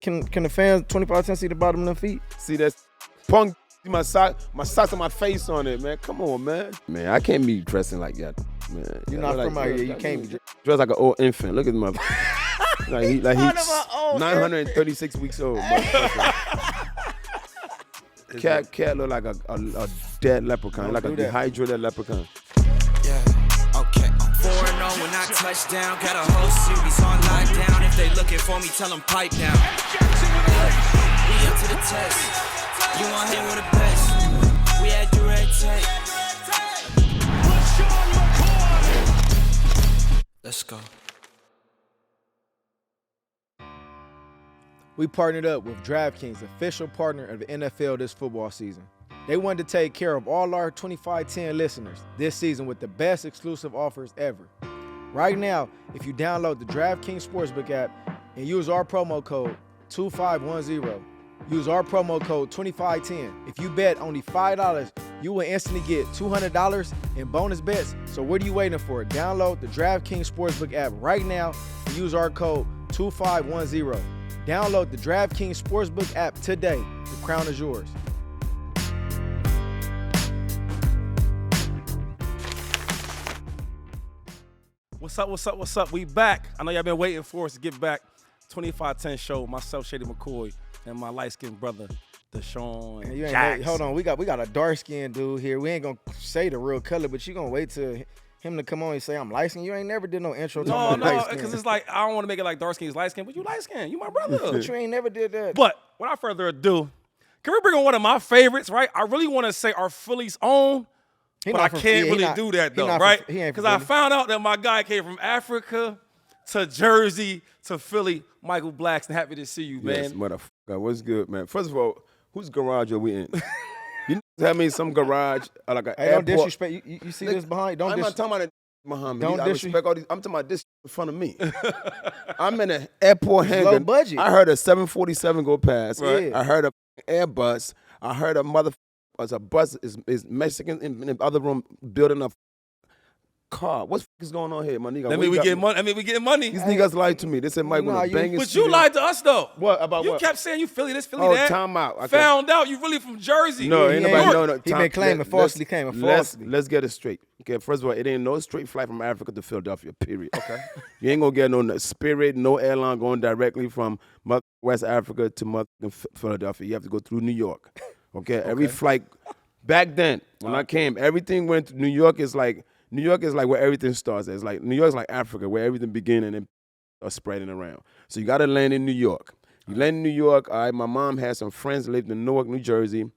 Can the fans 25-10 see the bottom of their feet? See that punk, my socks and my face on it, man. Come on, man. Man, I can't be dressing like that, man. You're not from out here. You can't be dressed like an old infant. Look at my he's 936 weeks old. Cat look like a dead leprechaun, like a dehydrated leprechaun. Yeah, okay. 4-0 when I touch down. Got a whole series on lockdown. If they looking for me, tell them pipe down. We up to the test. You want hang with the best. We had direct tape. Let's go. We partnered up with DraftKings, official partner of the NFL this football season. They wanted to take care of all our 25-10 listeners this season with the best exclusive offers ever. Right now, if you download the DraftKings Sportsbook app and use our promo code 2510, use our promo code 2510. If you bet only $5, you will instantly get $200 in bonus bets. So what are you waiting for? Download the DraftKings Sportsbook app right now and use our code 2510. Download the DraftKings Sportsbook app today. The crown is yours. What's up? We back. I know y'all been waiting for us to get back. 25-10 show. Myself, Shady McCoy, and my light-skinned brother, DeSean Jackson. Hold on, we got a dark-skinned dude here. We ain't gonna say the real color, but you gonna wait till him to come on and say I'm light-skinned. You ain't never did no intro talking about light-skinned. Because it's like I don't want to make it like dark-skinned is light-skinned, but you light-skinned. You my brother. But you ain't never did that. But without further ado, can we bring on one of my favorites, right? I really want to say our Philly's own, but I can't really do that, though, right? Because I found out that my guy came from Africa to Jersey to Philly. Michael Blackson, happy to see you, man. Yes, motherfucker. What's good, man? First of all, whose garage are we in? You tell me some garage like an airport. Don't disrespect. You see this behind? I'm not talking about it, Muhammad. Don't disrespect all these. I'm talking about this in front of me. I'm in an airport hangar. Low budget. I heard a 747 go past. Right. I heard a Airbus. I heard a bus is Mexican in the other room building a car. What is going on here, my nigga? We getting money. These niggas lied to me. They said Mike wanna bang his But you lied to us, though. What about you what? You kept saying you Philly this, Philly that. Time out. Found out you really from Jersey. No, ain't nobody. No. He been claiming falsely. Let's get it straight. Okay, first of all, it ain't no straight flight from Africa to Philadelphia, period. Okay. You ain't gonna get no Spirit, no airline going directly from West Africa to Philadelphia. You have to go through New York. Okay? Every flight, back then, when I came, everything went to New York is like where everything starts. It's like New York's like Africa, where everything begins and then are spreading around. So you got to land in New York. You land in New York. All right, my mom had some friends that lived in Newark, New Jersey.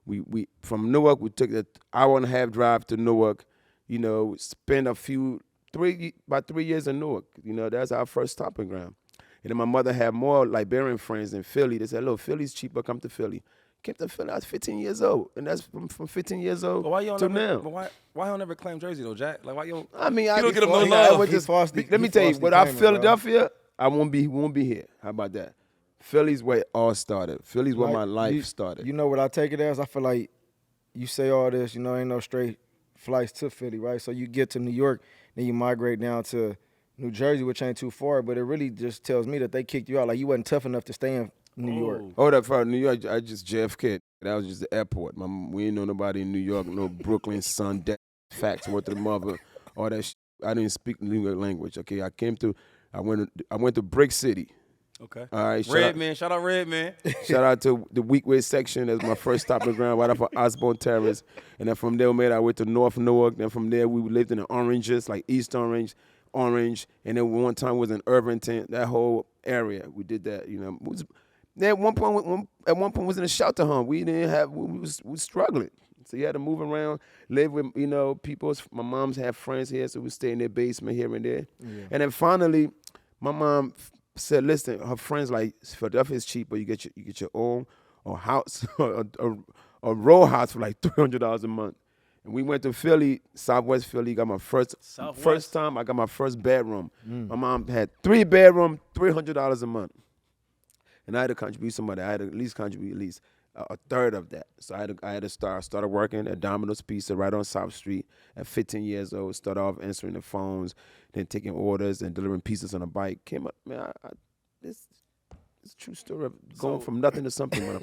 We from Newark, we took an hour-and-a-half drive to Newark. You know, spent about 3 years in Newark. You know, that's our first stopping ground. And then my mother had more Liberian friends in Philly. They said, look, Philly's cheaper, come to Philly. Came to Philly, I was 15 years old. And that's from 15 years old to now. But why you don't ever claim Jersey, though, Jack? Like, why you don't? I mean, you don't get them no love. Let me tell you, without Philadelphia, I won't be here. How about that? Philly's where it all started. Philly's where my life started. You know what I take it as? I feel like you say all this, you know, ain't no straight flights to Philly, right? So you get to New York, then you migrate down to New Jersey, which ain't too far, but it really just tells me that they kicked you out. Like, you wasn't tough enough to stay in New York. Hold up, for New York, I just JFK. That was just the airport. We ain't know nobody in New York, no Brooklyn, son, facts, what to the mother, all that shit. I didn't speak the New York language, okay? I went to Brick City. Okay. All right. Shout out Reuben. Shout out to the Weekway section. That's my first stopping ground right off of Osborne Terrace. And then from there, I went to North Newark. Then from there, we lived in the Oranges, like East Orange. And then one time was in Irvington, that whole area. We did that, you know. At one point was in a shelter home. We was struggling. So you had to move around, live with, you know, people. My mom's had friends here, so we stay in their basement here and there. Yeah. And then finally, my mom said, listen, her friends like, Philadelphia is cheap, but you get your own or house, a row house for like $300 a month. And we went to Philly, Southwest Philly, got my first time I got my first bedroom. My mom had 3 bedroom, $300 a month. And I had to contribute somebody. I had to at least contribute a third of that. So I had to started working at Domino's Pizza right on South Street at 15 years old. Started off answering the phones, then taking orders and delivering pizzas on a bike. Came up, man, this It's a true story of going from nothing to something.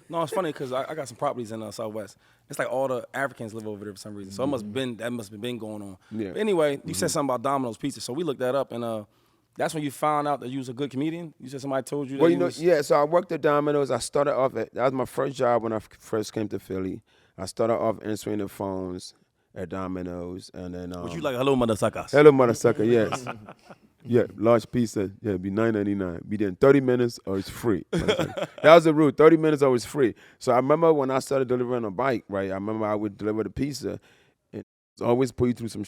No, it's funny because I got some properties in Southwest. It's like all the Africans live over there for some reason. So it must have been going on. Yeah. But anyway, you said something about Domino's Pizza. So we looked that up, and that's when you found out that you was a good comedian? You said somebody told you that Well, so I worked at Domino's. I started off that was my first job when I first came to Philly. I started off answering the phones at Domino's, and then Would you like hello mother suckers? Hello mother sucker, yes. Yeah, large pizza, it'd be $9.99. Be there in 30 minutes or it's free. That was the rule, 30 minutes or it's free. So I remember when I started delivering a bike, right? I remember I would deliver the pizza and always put you through some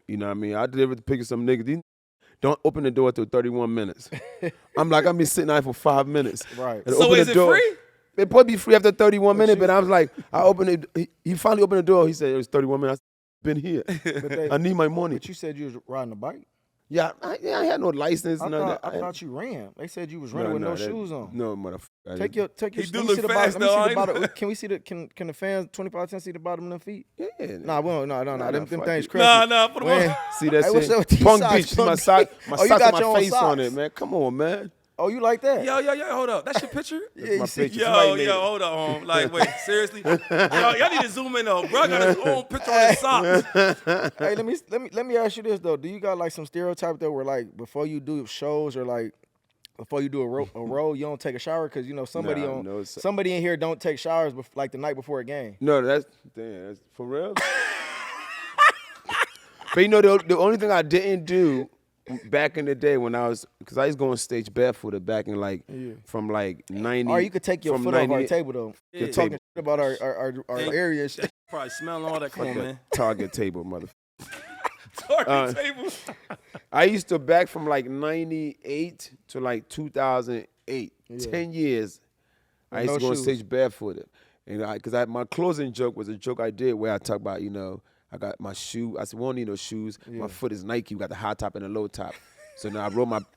you know what I mean? I delivered the pizza to some niggas. Don't open the door till 31 minutes. I'm like, I've been sitting out for 5 minutes. Right. So is it free? It probably be free after 31 minutes, but I was like, I opened it. He finally opened the door. He said, it was 31 minutes. I've been here. I need my money. But you said you was riding a bike? Yeah, I had no license. I thought you ran. They said you was running with no shoes on. No, motherfucker. Take your. He do look fast though. Can we see the? Can the fans 25 see the bottom of their feet? Yeah. Nah, we don't. No. Them things crazy. Nah. Put them on. See that what's up with shit? these Punk socks? bitch. My sock. My you sock got with your my own face on socks. it, man. Come on, man. Oh, you like that? Yo, hold up. That's your picture? Yeah, my you see. picture. Yo, hold up. Like, wait, seriously? Y'all need to zoom in though. Bro got his own picture on his socks. Hey, let me ask you this though. Do you got like some stereotype though, where like before you do shows or like before you do a role, you don't take a shower? Because you know somebody somebody in here don't take showers like the night before a game. No, that's for real. But you know the only thing I didn't do back in the day when because I was going stage barefooted back in from 90. Or you could take your foot off our table though. You're talking shit about our area and shit. Probably smelling all that. Come on, man. Target table, motherfucker. Target table. I used to back from 98 to 2008. 10 years. I used to go on stage barefooted. And because my closing joke was a joke I did where I talk about, I got my shoe. I said, we don't need no shoes. Yeah. My foot is Nike. We got the high top and the low top. So now I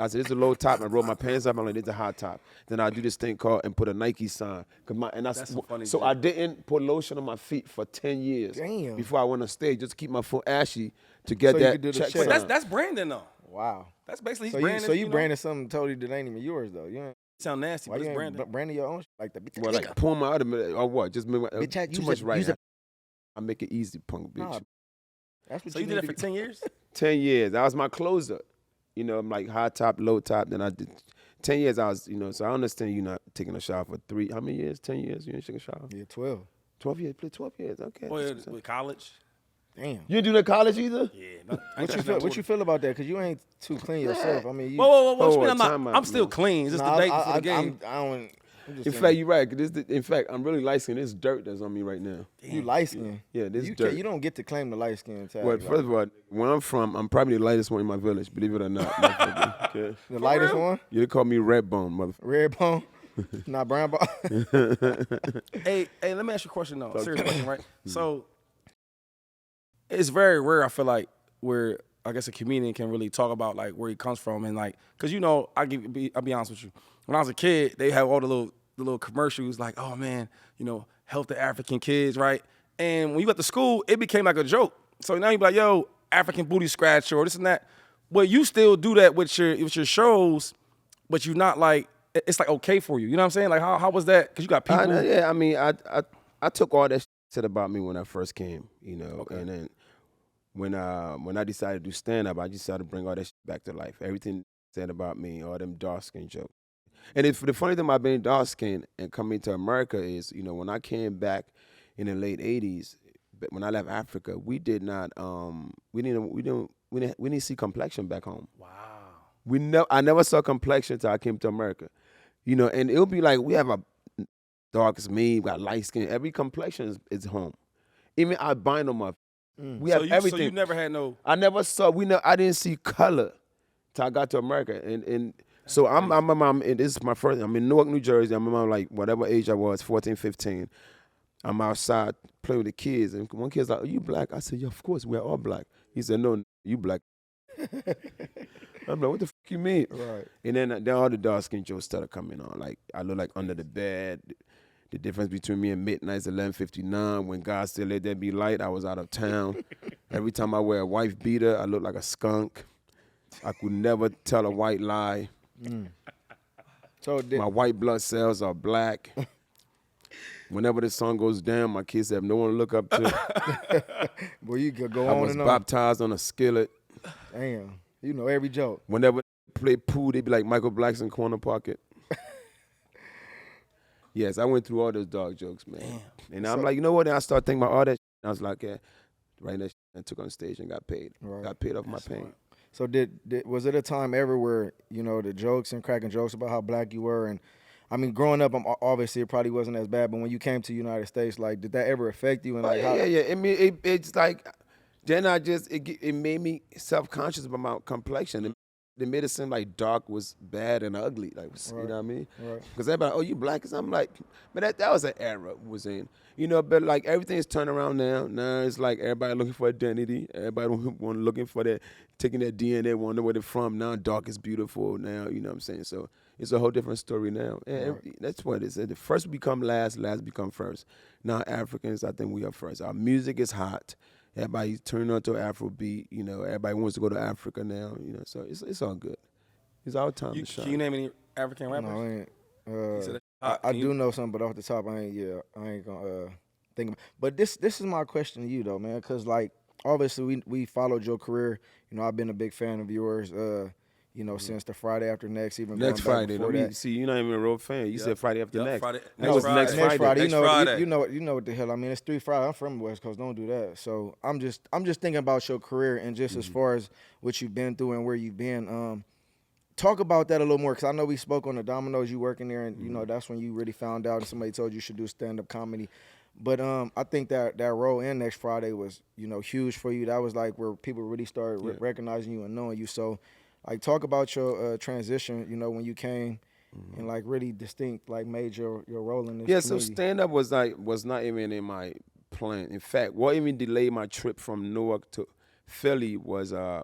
said, this is the low top. And I roll my pants up. I'm like, this is the high top. Then I do this thing called and put a Nike sign. That's funny. So I didn't put lotion on my feet for 10 years. Damn. Before I went on stage, just to keep my foot ashy to get that check sign. But that's branding though. Wow. That's basically branding. So you branded something totally that ain't even yours though. You ain't sound nasty, but it's branding. Branding your own shit like that. Well, like Puma or what? Just too much right now. I make it easy, punk bitch. Nah. That's what so you did it for 10 years? 10 years. That was my closer. I'm like high top, low top. Then I did 10 years. I was, so I understand you not taking a shower for how many years? 10 years? You didn't take a shower? Yeah, 12. 12 years. Play 12 years. Okay. With college? Damn. You didn't do that college either? Yeah. What you feel about that? Because you ain't too clean yourself. I mean, Whoa. What you mean I'm still clean. It's just the day before the game. In fact, you're right. In fact, I'm really light skinned. This dirt that's on me right now. Damn. You light skinned? Yeah, this dirt. You don't get to claim the light skin tag. Well, first of all, where I'm from, I'm probably the lightest one in my village, believe it or not. Okay. The lightest one? Yeah, they call me Red Bone, motherfucker. Red Bone? Not brown bone? Hey, let me ask you a question though. Serious question, right? So it's very rare, I feel like, where I guess a comedian can really talk about like where he comes from and like, cause I'll be honest with you. When I was a kid, they have all the little commercials like, oh man, help the African kids, right? And when you got to school, it became like a joke. So now you be like, yo, African booty scratcher or this and that. But you still do that with your shows, but you're not like, it's like okay for you. You know what I'm saying? Like how was that? Cause you got people. I mean, I took all that shit about me when I first came, Okay. And then when I decided to do stand up, I decided to bring all that shit back to life. Everything said about me, all them dark skin jokes. And the funny thing about being dark skinned and coming to America is, when I came back in the late '80s, when I left Africa, we did not we didn't see complexion back home. Wow. I never saw complexion until I came to America. And it'll be like we have a dark as me, we got light skin. Every complexion is home. Even albino my we have everything. So you never had no. I never saw. I didn't see color till I got to America, and so I'm and this is my first. I'm in Newark, New Jersey. I'm like whatever age I was, 14, 15. I'm outside playing with the kids, and one kid's like, "Are you black?" I said, "Yeah, of course, we're all black." He said, "No, you black." I'm like, "What the fuck you mean?" Right. And then all the dark skin jokes started coming on. Like I look like under the bed. The difference between me and Midnight's 11:59. When God still let there be light, I was out of town. Every time I wear a wife beater, I look like a skunk. I could never tell a white lie. So my white blood cells are black. Whenever the sun goes down, my kids have no one to look up to. Boy, you could go I on was and on. baptized on a skillet. Damn. You know every joke. Whenever they play pool, they be like Michael Blackson corner pocket. Yes, I went through all those dog jokes, man. Damn. And I'm like, you know what? And I started thinking about all that shit. I was like, yeah, right there, and took on stage and got paid. Right. Got paid off my pain. Right. So was it a time ever where, you know, the jokes and cracking jokes about how black you were, and I mean, growing up, obviously it probably wasn't as bad, but when you came to the United States, like, did that ever affect you? And like, yeah. I mean, it's like, then it made me self-conscious about my complexion. They made it seem like dark was bad and ugly, like, right. You know what I mean? Right. Because everybody, oh, you black? Cause I'm like, but that was an era was in, you know. But like everything's turned around now. Now it's like everybody looking for identity. Everybody looking for that, taking their DNA, wonder where they're from. Now dark is beautiful. Now, you know what I'm saying? So it's a whole different story now. And right. That's what it is. The first become last, last become first. Now Africans, I think we are first. Our music is hot. Everybody turning on to Afrobeat, you know. Everybody wants to go to Africa now, you know. So it's all good. It's our time to shine. Can you name any African rappers? No, I ain't. I do know something, but off the top, I ain't gonna think about. But this is my question to you though, man, because like obviously we followed your career. You know, I've been a big fan of yours. You know, since the Friday After Next, even next Friday. See, you're not even a real fan. You said Friday After Next. Next Friday. You know what the hell I mean. It's 3 Fridays. I'm from the West Coast. Don't do that. So I'm just thinking about your career and just as far as what you've been through and where you've been. Talk about that a little more, because I know we spoke on the Domino's. You working there, and you know that's when you really found out, and somebody told you should do stand-up comedy. But I think that role in Next Friday was, you know, huge for you. That was like where people really started recognizing you and knowing you. So. Like, talk about your transition, you know, when you came and, like, really distinct, like, made your role in this community. So stand-up was not even in my plan. In fact, what even delayed my trip from Newark to Philly was, I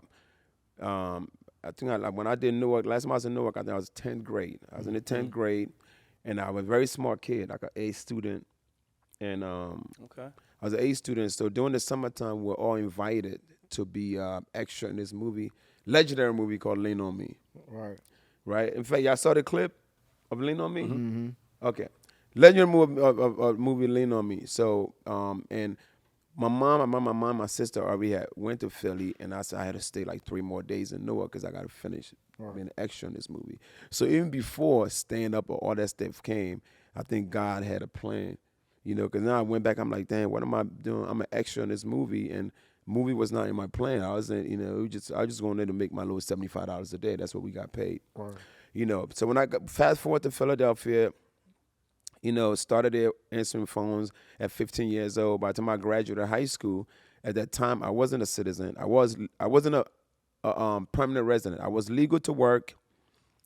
think when I did Newark, last time I was in Newark, I think I was 10th grade. I was in the 10th grade, and I was a very smart kid, like an A student. And I was an A student, so during the summertime, we were all invited to be extra in this legendary movie called Lean on Me. Right. In fact, y'all saw the clip of Lean on Me? Mm-hmm. Okay. Legendary movie Lean on Me. So, and my mom, my sister already went to Philly, and I said I had to stay like 3 more days in Newark because I got to finish being extra in this movie. So even before stand up or all that stuff came, I think God had a plan, you know, because now I went back, I'm like, damn, what am I doing? I'm an extra in this movie, and movie was not in my plan. I was in, you know, I just going there to make my little $75 a day. That's what we got paid. Right. You know, so when I fast forward to Philadelphia, you know, started there answering phones at 15 years old. By the time I graduated high school, at that time I wasn't a citizen. I wasn't a permanent resident. I was legal to work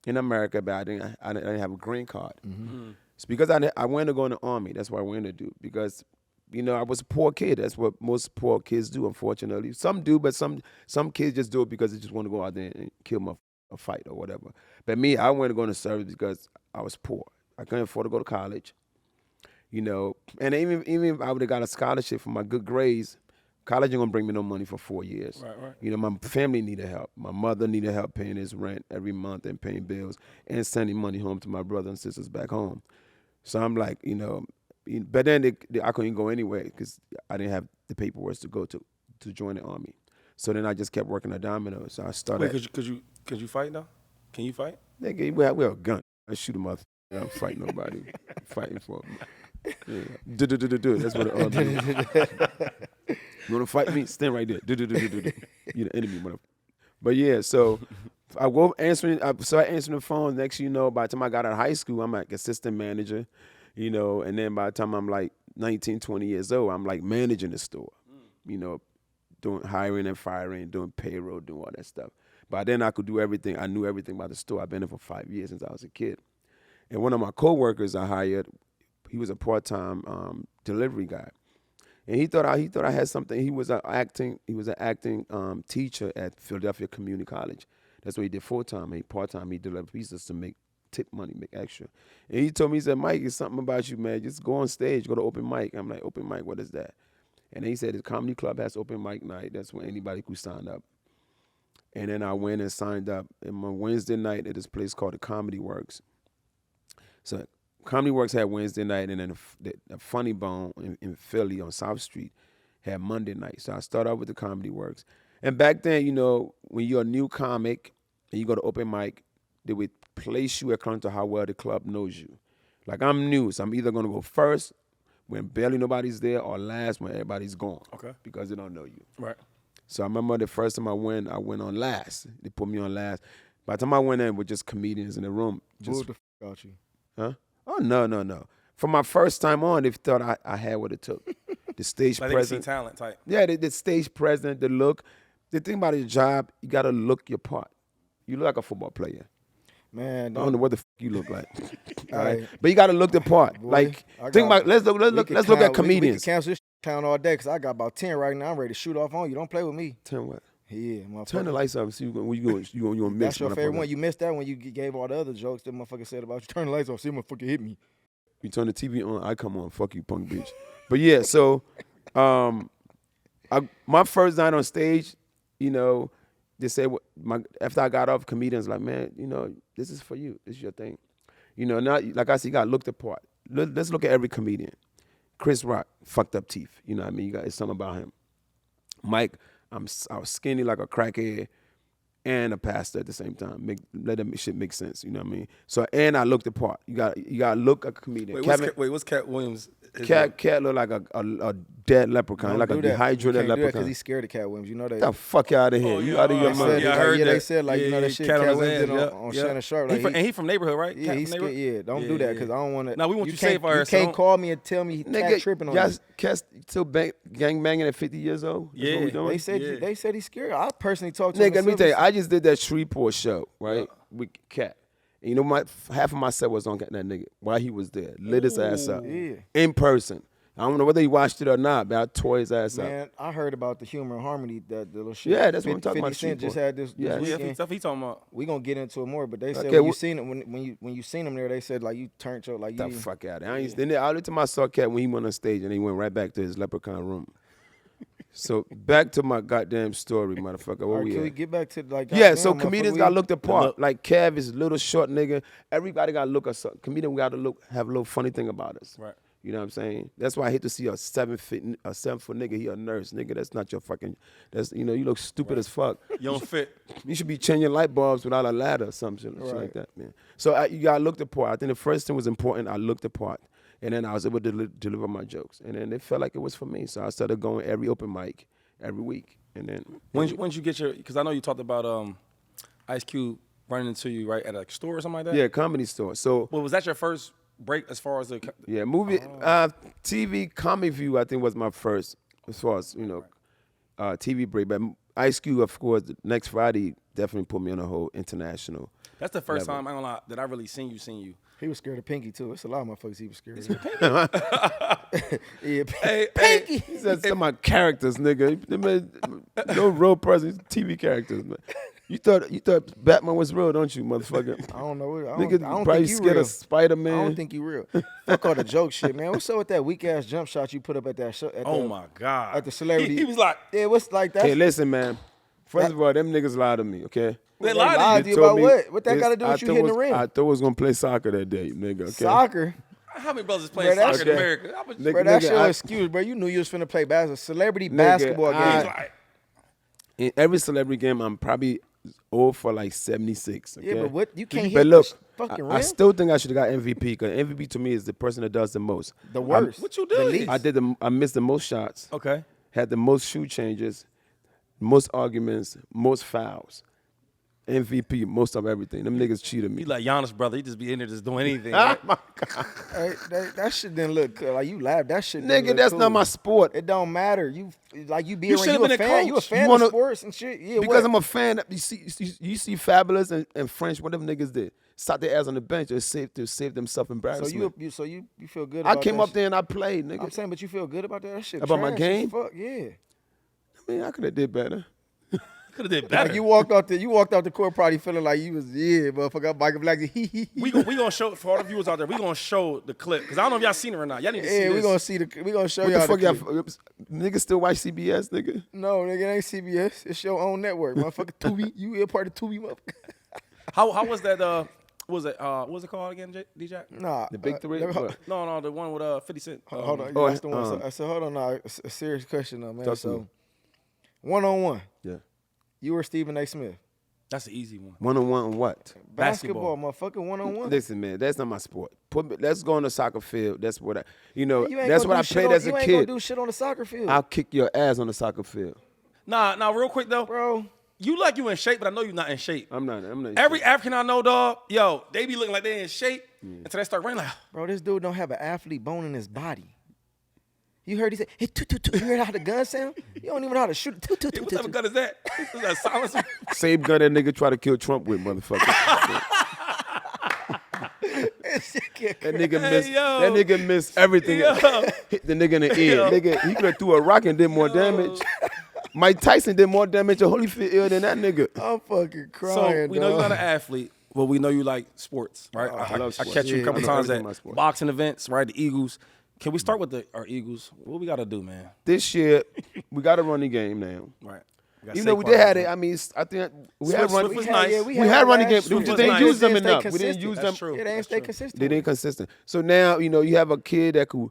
in America, but I didn't have a green card. Mm-hmm. It's because I wanted to go in the Army. That's what I wanted to do, because you know, I was a poor kid. That's what most poor kids do, unfortunately. Some do, but some kids just do it because they just want to go out there and kill a fight or whatever. But me, I wanted to go into service because I was poor. I couldn't afford to go to college, you know. And even if I would have got a scholarship for my good grades, college ain't gonna bring me no money for 4 years. Right. You know, my family needed help. My mother needed help paying his rent every month and paying bills and sending money home to my brother and sisters back home. So I'm like, you know. But then I couldn't go anywhere because I didn't have the paperwork to go to join the Army. So then I just kept working at Domino. So I started. Wait, could you fight now? Can you fight? Nigga, we have a gun. I shoot him up. I don't fight nobody. Fighting for me. Yeah. That's what the Army. You want to fight me? Stand right there. You're the enemy, motherfucker. But yeah, so I started answering the phone. Next thing you know, by the time I got out of high school, I'm like assistant manager. You know, and then by the time I'm like 19, 20 years old, I'm like managing the store, you know, doing hiring and firing, doing payroll, doing all that stuff. By then I could do everything. I knew everything about the store. I've been there for 5 years since I was a kid. And one of my coworkers I hired, he was a part-time delivery guy. And he thought I had something. He was an acting teacher at Philadelphia Community College. That's what he did full-time. Part-time, he delivered pizzas to make tip money, make extra. And he told me, he said, Mike, it's something about you, man. Just go on stage, go to open mic. I'm like, open mic, what is that? And he said, the comedy club has open mic night. That's when anybody could sign up. And then I went and signed up. And my Wednesday night at this place called the Comedy Works. So Comedy Works had Wednesday night, and then the Funny Bone in Philly on South Street had Monday night. So I started out with the Comedy Works. And back then, you know, when you're a new comic and you go to open mic, they would place you according to how well the club knows you. Like, I'm new, so I'm either going to go first when barely nobody's there or last when everybody's gone. Okay. Because they don't know you. Right. So I remember the first time I went on last. They put me on last. By the time I went in with just comedians in the room. Just, the f*** out you? Huh? Oh, no. For my first time on, they thought I had what it took. The stage like presence. Talent type. Yeah, the stage presence, the look. The thing about your job, you got to look your part. You look like a football player. Man, I don't know what the f*** you look like. All right? But you got to look the part. Boy, like, think about, let's look at comedians. We can cancel this count all day because I got about 10 right now. I'm ready to shoot off on you. Don't play with me. 10 what? Yeah, motherfucker. Turn the lights up and see when you gonna miss. That's your favorite one. You missed that when you gave all the other jokes that motherfucker said about you. Turn the lights off, see motherfucker hit me. You turn the TV on, I come on. Fuck you, punk bitch. But yeah, so my first night on stage, you know, they said after I got off, comedians like, man, you know, this is for you. This is your thing. You know, not like I said, you got to look the part. Let's look at every comedian. Chris Rock, fucked up teeth. You know what I mean? It's something about him. Mike, I was skinny like a crackhead and a pastor at the same time. Let that shit make sense. You know what I mean? So, and I looked the part. You got to look like a comedian. What's Katt Williams? Katt look like a dead leprechaun, like a dehydrated leprechaun. Because he's scared of Katt Williams. You know that. Get the fuck out of here. You out of your mind. I heard that. They said, like, you know that shit Katt Williams did on Shannon Sharp. Like, and he from neighborhood, right? Yeah, he's scared. Yeah, don't do that because I don't want to. No, we want you to save our. You can't call me and tell me Katt tripping on you. Katt still gang banging at 50 years old? That's what we doing? They said he's scared. I personally talked to him. Nigga, let me tell you, I just did that Shreveport show, right, with Katt. And you know, half of my set was on that nigga while he was there. Lit his ass up. Yeah. In person. I don't know whether he watched it or not, but I tore his ass up. Man, I heard about the Humor and Harmony, the little shit. Yeah, that's what I'm talking about. 50 Cent just had this weekend. Stuff he talking about. We gonna get into it more, but they said when you seen it, when you seen him there, they said like you turned your like you. The fuck out of there. Then I looked at my saw Katt when he went on stage and he went right back to his leprechaun room. So back to my goddamn story, motherfucker. Where can we get back to like? Yeah, so comedians gotta look the part. Like Kev is a little short nigga. Everybody gotta look us up. Comedian gotta have a little funny thing about us. Right. You know what I'm saying? That's why I hate to see a 7-foot nigga. He a nurse, nigga. That's not your fucking. That's you look stupid as fuck. You don't fit. You should be changing light bulbs without a ladder or something shit like that, man. So you gotta look the part. I think the first thing was important. I looked the part, and then I was able to deliver my jokes, and then it felt like it was for me. So I started going every open mic every week, and then when you get your, because I know you talked about Ice Cube running into you right at a store or something like that. Yeah, comedy store. So well, was that your first break as far as the movie TV Comic View? I think was my first as far as TV break. But Ice Cube, of course, next Friday definitely put me on a whole international. That's the first time, I ain't gonna lie, that I really seen you. He was scared of Pinky too. It's a lot of motherfuckers he was scared of. Yeah, Pinky. He said some of my characters, nigga. No real person, TV characters, man. You thought Batman was real, don't you, motherfucker? I don't know. Nigga, I don't probably think you scared real. of Spider-Man. I don't think you real. Fuck all the joke shit, man. What's up with that weak ass jump shot you put up at that show? My God. At the celebrity. He was like, yeah, what's like that? Hey, listen, man. First of all, them niggas lied to me, okay? They lied to you about what? What that got to do with you hitting the ring? I thought I was going to play soccer that day, nigga, okay? Soccer? How many brothers playing soccer in America? Bro, that's your excuse, bro. You knew you was finna play basketball. Celebrity basketball game. In every celebrity game, I'm probably 0 for like 76, okay? Yeah, but what? You can't hit but look, fucking rim? I still think I should have got MVP, because MVP to me is the person that does the most. The worst. What you did? I missed the most shots. Okay. Had the most shoe changes, most arguments, most fouls. MVP, most of everything. Them niggas cheated me. He like Giannis, brother. He just be in there just doing anything. Oh my God. Hey, that shit didn't look cool. Like, you laughed. That shit nigga, that's cool. not my sport. It don't matter. You be around. You a fan. You a fan of sports and shit. Yeah, because I'm a fan. You see Fabulous and French, what them niggas did. Sat their ass on the bench to save themselves embarrassment. So you feel good about that? I came up there and I played, nigga. I'm saying, but you feel good about that shit? About my game? Fuck, yeah. I mean, I could have did better. Could have did better. Like you walked out the court probably feeling like you was, motherfucker, Michael Blackson. We gonna show, for all the viewers out there, we gonna show the clip, because I don't know if y'all seen it or not. Y'all need to see this. We gonna show what y'all the fuck the clip. Niggas still watch CBS, nigga? No, nigga, it ain't CBS. It's your own network, motherfucker. Tubi, you a part of Tubi, motherfucker. How was that What was it called again, DJ? Nah. The big three? No, the one with 50 Cent. Hold on. That's the one. I said, hold on. Nah, it's a serious question, though, man. So, one-on-one. Yeah. You or Stephen A. Smith? That's an easy one. One-on-one on what? Basketball, motherfucker. One-on-one. Listen, man, that's not my sport. Let's go on the soccer field. That's what that's what I played as a kid. You ain't gonna do shit on the soccer field. I'll kick your ass on the soccer field. Nah, real quick, though. Bro. You in shape, but I know you're not in shape. I'm not. Every African I know, dog, yo, they be looking like they in shape until they start running like. Bro, this dude don't have an athlete bone in his body. You heard he said, hey, you heard how the gun sound? You don't even know how to shoot it. What type of gun is that? Is that silencer? Same gun that nigga tried to kill Trump with, motherfucker. That nigga missed everything. Hit the nigga in the ear. Nigga, he could have threw a rock and did more damage. Mike Tyson did more damage at Holyfield than that nigga. I'm fucking crying. So we know you're not an athlete, but we know you like sports, right? I catch you a couple times at boxing events, right? The Eagles. Can we start with our Eagles? What we got to do, man? This year, we got to run the game now. Right. You know, we did have it. I mean, I think we had run. We had running game. We just didn't use them enough. We didn't use them. Yeah, they ain't stay consistent. They didn't consistent. So now, you know, you have a kid that could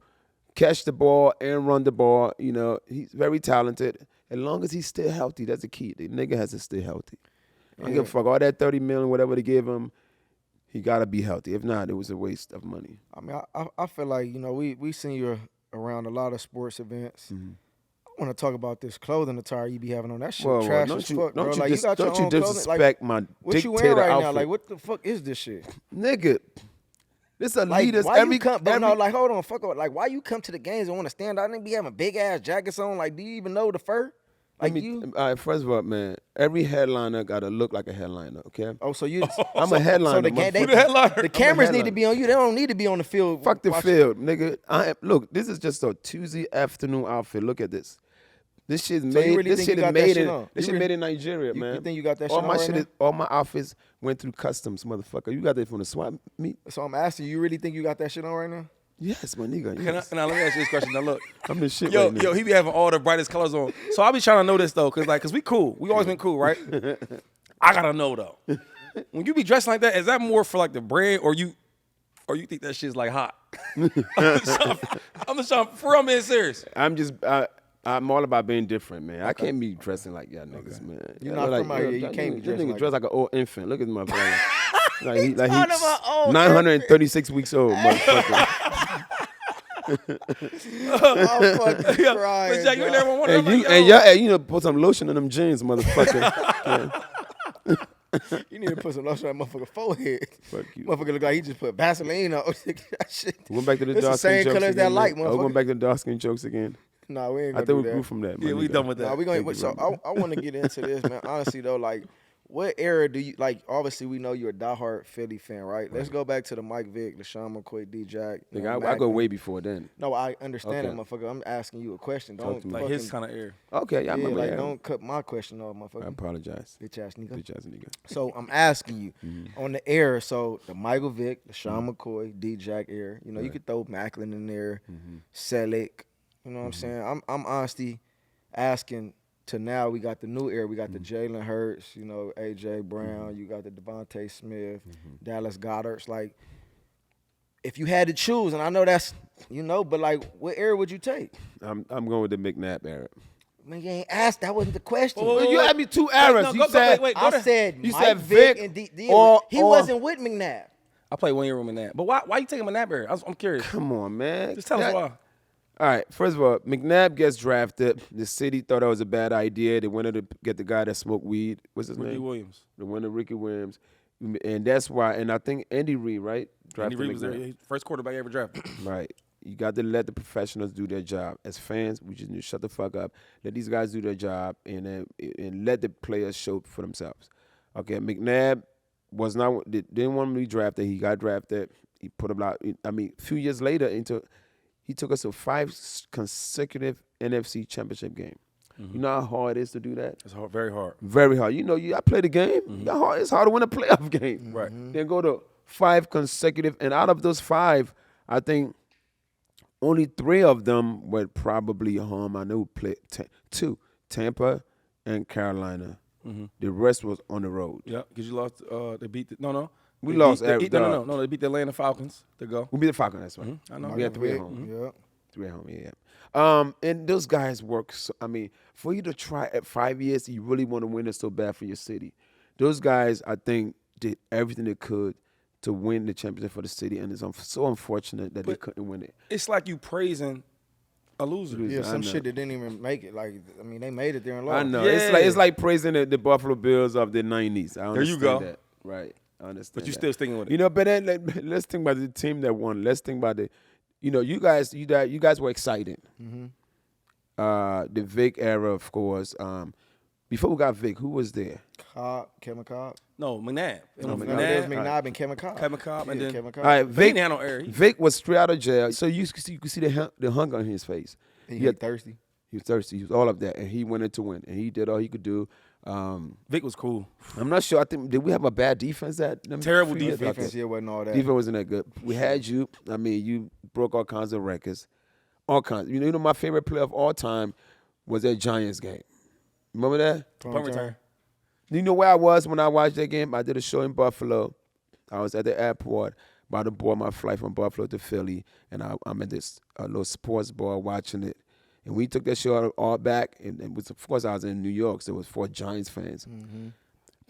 catch the ball and run the ball. You know, he's very talented. As long as he's still healthy, that's the key. The nigga has to stay healthy. I don't give a fuck. All that $30 million, whatever they give him, he got to be healthy. If not, it was a waste of money. I mean, I feel like, you know, we seen you around a lot of sports events. Mm-hmm. I want to talk about this clothing attire you be having on. That shit trash as fuck, bro. Like, you got your own disrespect my what you wearing right outfit. now? Like, what the fuck is this shit? Nigga, this a like, leaders. Why you come? But no, like, hold on, fuck up. Like, why you come to the games and want to stand out and be having big ass jackets on? Like, do you even know the fur? Like all right, first of all, man, every headliner got to look like a headliner, okay? Oh, so you... I'm a headliner. So the cameras need to be on you. They don't need to be on the field. Fuck the field, nigga. Look, this is just a Tuesday afternoon outfit. Look at this. This shit's made. This shit is made in. This shit made in Nigeria, man. You think you got that shit all my on right shit now? is, all my outfits went through customs, motherfucker. You got that from the swap meet? So I'm asking you, really think you got that shit on right now? Yes, my nigga. Yes. Let me ask you this question. Now look, I'm the shit. Yo, he be having all the brightest colors on. So I be trying to know this though, cause we cool. We always been cool, right? I gotta know though. When you be dressing like that, is that more for like the brand, or you think that shit's like hot? I'm just trying. For real, I'm being serious. I'm all about being different, man. I can't be dressing like y'all niggas, man. You're not from out here. You can't be dressing like dressed like an old infant. Look at my brother. Like he's 936 weeks old, motherfucker. I'm fucking crying. But Jack, you ain't never won and you know, put some lotion on them jeans, motherfucker. You need to put some lotion on that motherfucker's forehead. Fuck you. Motherfucker look like he just put Vaseline on. That shit. Went back to the it's dark the same skin color jokes as that again, light, man. motherfucker. Went back to the dark skin jokes again. Nah, we ain't I gonna think do we that. grew from that. Yeah, we done with that. Nah, we going. So I want to get into this, man. Honestly though, like, what era do you like? Obviously, we know you're a diehard Philly fan, right? Let's go back to the Mike Vick, the Sean McCoy, D-Jack. I go way before then. No, I understand that, motherfucker. I'm asking you a question. Don't like his kind of era. Okay, yeah, like don't cut my question off, motherfucker. I apologize. Bitch ass nigga. Bitch ass nigga. So I'm asking you on the era. So the Michael Vick, the Sean McCoy, D-Jack era. You know, you could throw Macklin in there, Selleck. You know what I'm saying? I'm honestly asking. To now, we got the new era. We got the Jalen Hurts, you know, A.J. Brown. You got the Devontae Smith, Dallas Goederts. Like, if you had to choose, and I know that's, you know, but, like, what era would you take? I'm going with the McNabb era. Man, you ain't asked. That wasn't the question. Well, you had me two eras. You said Mike Vick and he wasn't with McNabb. I played 1 year with McNabb. But why you taking McNabb era? I'm curious. Come on, man. Just tell us why. All right, first of all, McNabb gets drafted. The city thought that was a bad idea. They wanted to get the guy that smoked weed. What's his name? Ricky Williams. They wanted Ricky Williams. And that's why, and I think Andy Reid, right? Andy Reid was their first quarterback ever drafted. Right. You got to let the professionals do their job. As fans, we just need to shut the fuck up. Let these guys do their job and let the players show for themselves. Okay, McNabb didn't want to be drafted. He got drafted. He put a few years later he took us to 5 consecutive NFC championship games. You know how hard it is to do that? It's hard, very hard. Very hard. You know, I played the game. It's hard to win a playoff game. Right. Then go to 5 consecutive. And out of those 5, I think only 3 of them were probably home. I know played 2, Tampa and Carolina. The rest was on the road. Yeah, because you lost. They beat. No. We lost. No. They beat the Atlanta Falcons to go. We beat the Falcons. That's right. Mm-hmm. I know. We had 3 at home. Yeah. 3 at home. Yeah. And those guys work. So, I mean, for you to try at 5 years, you really want to win it so bad for your city. Those guys, I think, did everything they could to win the championship for the city, and it's so unfortunate that they couldn't win it. It's like you praising a loser. Yeah, some shit that didn't even make it. Like, I mean, they made it there and lost. I know. Yeah. It's like praising the Buffalo Bills of the 90s. I understand There you go. that. Right. I understand. But you're that. still sticking with it. You know, but then let's think about the team that won. Let's think about you guys were excited. Mm-hmm. The Vic era, of course. Before we got Vic, who was there? Kevin Cobb. No, McNabb. No, it was McNabb and Kevin Cobb. Kevin Cobb, and then Kevin Cobb. All right, Vic. Vic was straight out of jail, so you could see the hunger on his face. He was thirsty. He was thirsty. He was all of that, and he wanted to win, and he did all he could do. Vic was cool. I'm not sure. I think did we have a bad defense that Terrible defense. Defense, yeah, wasn't all that. Defense wasn't that good. We had you. I mean, you broke all kinds of records, all kinds. You know, my favorite play of all time was that Giants game. Remember that? Punt return. You know where I was when I watched that game? I did a show in Buffalo. I was at the airport, about to board my flight from Buffalo to Philly, and I'm at this little sports bar watching it. And we took that show all back, and it was, of course, I was in New York, so it was 4 Giants fans. Mm-hmm.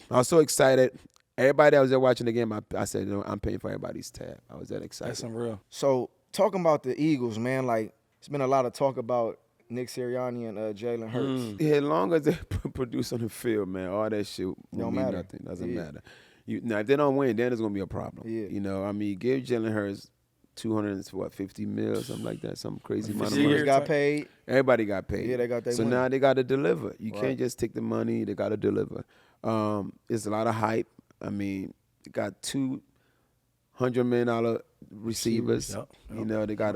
I was so excited. Everybody that was there watching the game, I said, I'm paying for everybody's tab. I was that excited. That's unreal. So, talking about the Eagles, man, like, it's been a lot of talk about Nick Sirianni and Jalen Hurts. Yeah, as long as they produce on the field, man, all that shit Don't mean matter. nothing. Doesn't matter. Now, if they don't win, then it's going to be a problem. Yeah. You know, I mean, give Jalen Hurts $250 million, something like that, some crazy amount of money. Receivers got paid. Everybody got paid. Yeah, they got their So money. now they got to deliver. You Right. can't just take the money. They got to deliver. It's a lot of hype. I mean, they got $200 million receivers. Yep. You know, they got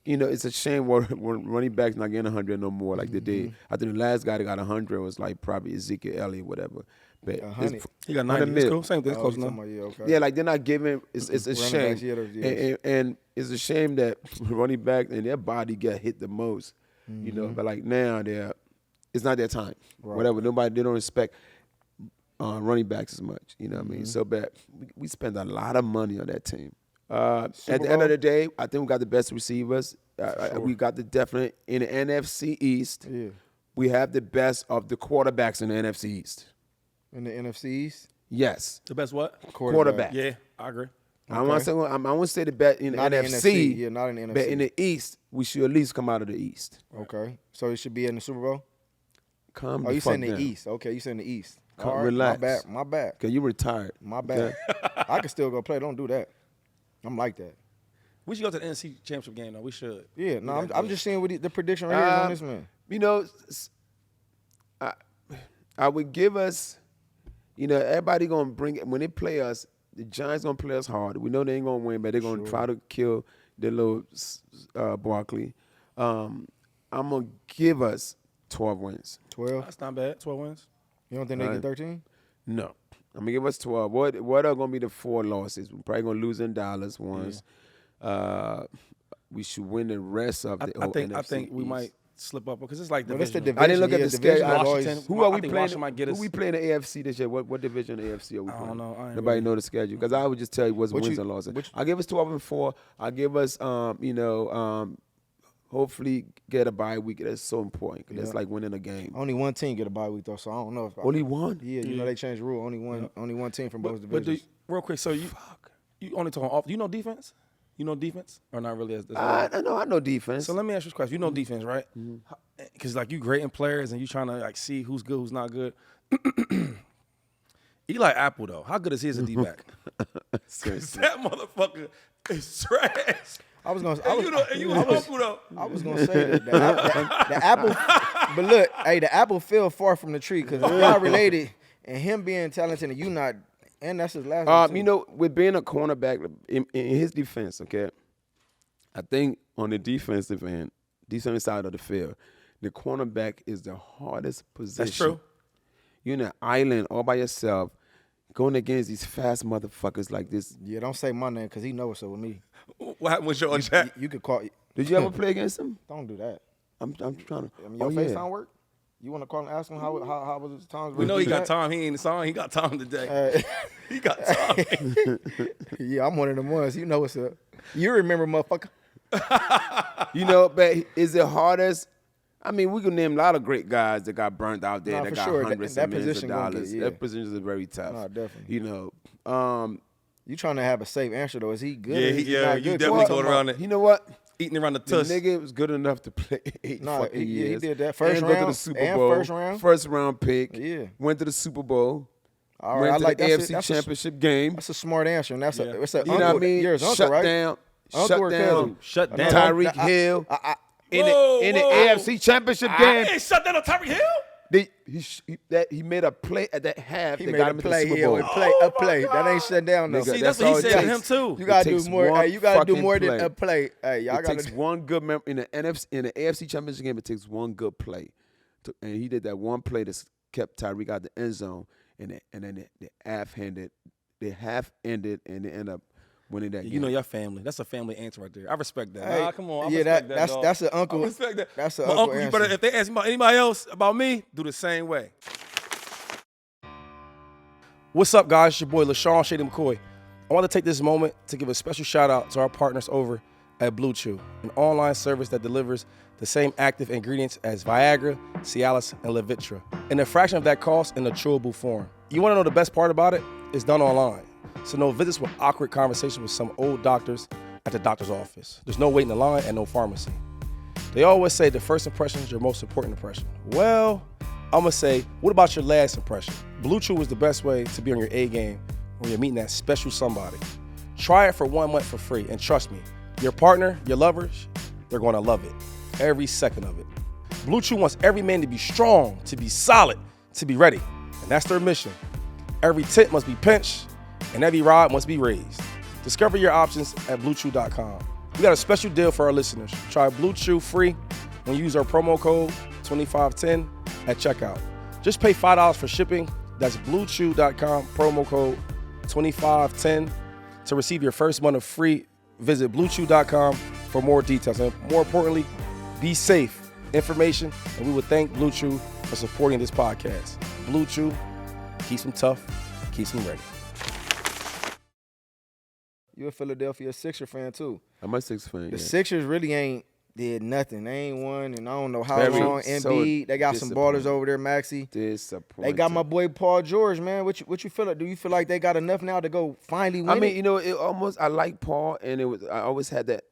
it's a shame when running backs not getting 100 no more like they did. I think the last guy that got 100 was like probably Ezekiel Elliott, whatever. But 100. He got 90. That's cool. Same thing. Close you enough. talking about, yeah, like they're not giving. It's a Running shame, backs, yeah, and it's a shame that running back and their body get hit the most. You know, but like now it's not their time. Right. Whatever. They don't respect running backs as much. You know what I mean? So bad. We spend a lot of money on that team. At the end of the day, I think we got the best receivers. We got the definite in the NFC East. Yeah. We have the best of the quarterbacks in the NFC East. In the NFC East? Yes. The best what? Quarterback. Yeah, I agree. I want to say the best in the Not in NFC. Yeah, not in the NFC. But in the East, we should at least come out of the East. Okay. So it should be in the Super Bowl? Calm Oh, the you fuck saying the down. East. Okay, you saying the East. Come, All right, relax. My bad. Okay, you retired. My bad. I can still go play. Don't do that. I'm like that. We should go to the NFC Championship game, though. We should. Yeah, no, I'm just seeing what the prediction right here is on this man. You know, I would give us, everybody going to bring it. When they play us, the Giants going to play us hard. We know they ain't going to win, but they're going to try to kill the little Barkley. I'm going to give us 12 wins. 12? That's not bad. 12 wins. You don't think they get 13? No. I'm going to give us 12. What are going to be the 4 losses? We're probably going to lose in Dallas once. We should win the rest of the NFC I think we East. might slip up because it's like Well, it's the division. division. I didn't look at Yeah, the division schedule. is always- Washington. Who are I we think playing? Washington might get us. Who we playing the AFC this year? What division of the AFC are we playing? I don't know. I ain't Nobody really- know the schedule because I would just tell you what's wins and losses. I give us 12-4. I give us hopefully get a bye week. That's so important because that's like winning a game. Only one team get a bye week, though, so I don't know if Only one? Yeah, you know they changed the rule. Only one team from both divisions. Real quick, so you only talking off. You know defense? You know defense or not really? I know defense. So let me ask you this question. You know defense, right? Because like you grading players and you trying to like see who's good, who's not good. Eli Apple though, how good is he as a D-back? That motherfucker is trash. I was gonna say that the apple, but look, hey, the apple fell far from the tree because y'all related, and him being talented and you not, and that's his last one too. With being a cornerback in his defense, okay, I think on the defensive side of the field, the cornerback is the hardest position. That's true. You're in an island all by yourself, going against these fast motherfuckers like this. Yeah, don't say my name because he knows what's up with me. What happened with your chat? You could call. Did you ever play against him? Don't do that. I'm trying to. I mean, your FaceTime work? You want to call and ask him how was his times? We know he got time. He ain't the song. He got time today. He got Tommy. Yeah, I'm one of them ones. You know what's up. You remember, motherfucker. But is it hardest? I mean, we can name a lot of great guys that got burnt out there that got hundreds of millions of dollars. That position is very tough. No, definitely. You trying to have a safe answer, though. Is he good? Yeah, you definitely going around it. You know what? Eating around the tuss. The nigga was good enough to play 8 fucking years. He did that. First round. Go to the Super Bowl. First round pick. Yeah. Went to the Super Bowl. All right, went to the AFC Championship game. That's a smart answer. And it's an you uncle. know what I mean? Uncle, Shut right? down. Shut down. Tyreek Hill. In the AFC Championship game. He ain't shut down on Tyreek Hill? He made a play at that half. He that made got a him play. to the Super Bowl. A play. That ain't shut down, though. See, that's what he said to him, too. You got to do more. Hey, you got to do more play. than a play. Hey, y'all it takes one good in the AFC Championship game. It takes one good play, and he did that one play that kept Tyreek out the end zone, and then the half ended, and they end up winning that game. You know your family. That's a family answer right there. I respect that. Hey, come on. That's an uncle. I respect that. That's an uncle answer. You better, if they ask me about anybody else about me, do the same way. What's up, guys? It's your boy, LaShawn Shady McCoy. I want to take this moment to give a special shout out to our partners over at Blue Chew, an online service that delivers the same active ingredients as Viagra, Cialis, and Levitra, in a fraction of that cost in a chewable form. You want to know the best part about it? It's done online. So no visits with awkward conversations with some old doctors at the doctor's office. There's no waiting in line and no pharmacy. They always say the first impression is your most important impression. Well, I'm going to say, what about your last impression? Blue Chew is the best way to be on your A game when you're meeting that special somebody. Try it for 1 month for free, and trust me, your partner, your lovers, they're going to love it. Every second of it. Blue Chew wants every man to be strong, to be solid, to be ready. And that's their mission. Every tent must be pinched, and every rod must be raised. Discover your options at BlueChew.com. We got a special deal for our listeners. Try Blue Chew free when you use our promo code 2510 at checkout. Just pay $5 for shipping. That's BlueChew.com, promo code 2510 to receive your first month of free. Visit BlueChew.com for more details. And more importantly, be safe. Information, and we would thank Blue Chew for supporting this podcast. Blue Chew keeps them tough, keeps them ready. You're a Philadelphia Sixers fan, too. I'm a Sixers fan. The Sixers really ain't did nothing. They ain't won, and I don't know how long. Embiid, they got some ballers over there, Maxey. Disappointing. They got my boy Paul George, man. What you feel like? Do you feel like they got enough now to go finally win? I mean, I like Paul, and I always had that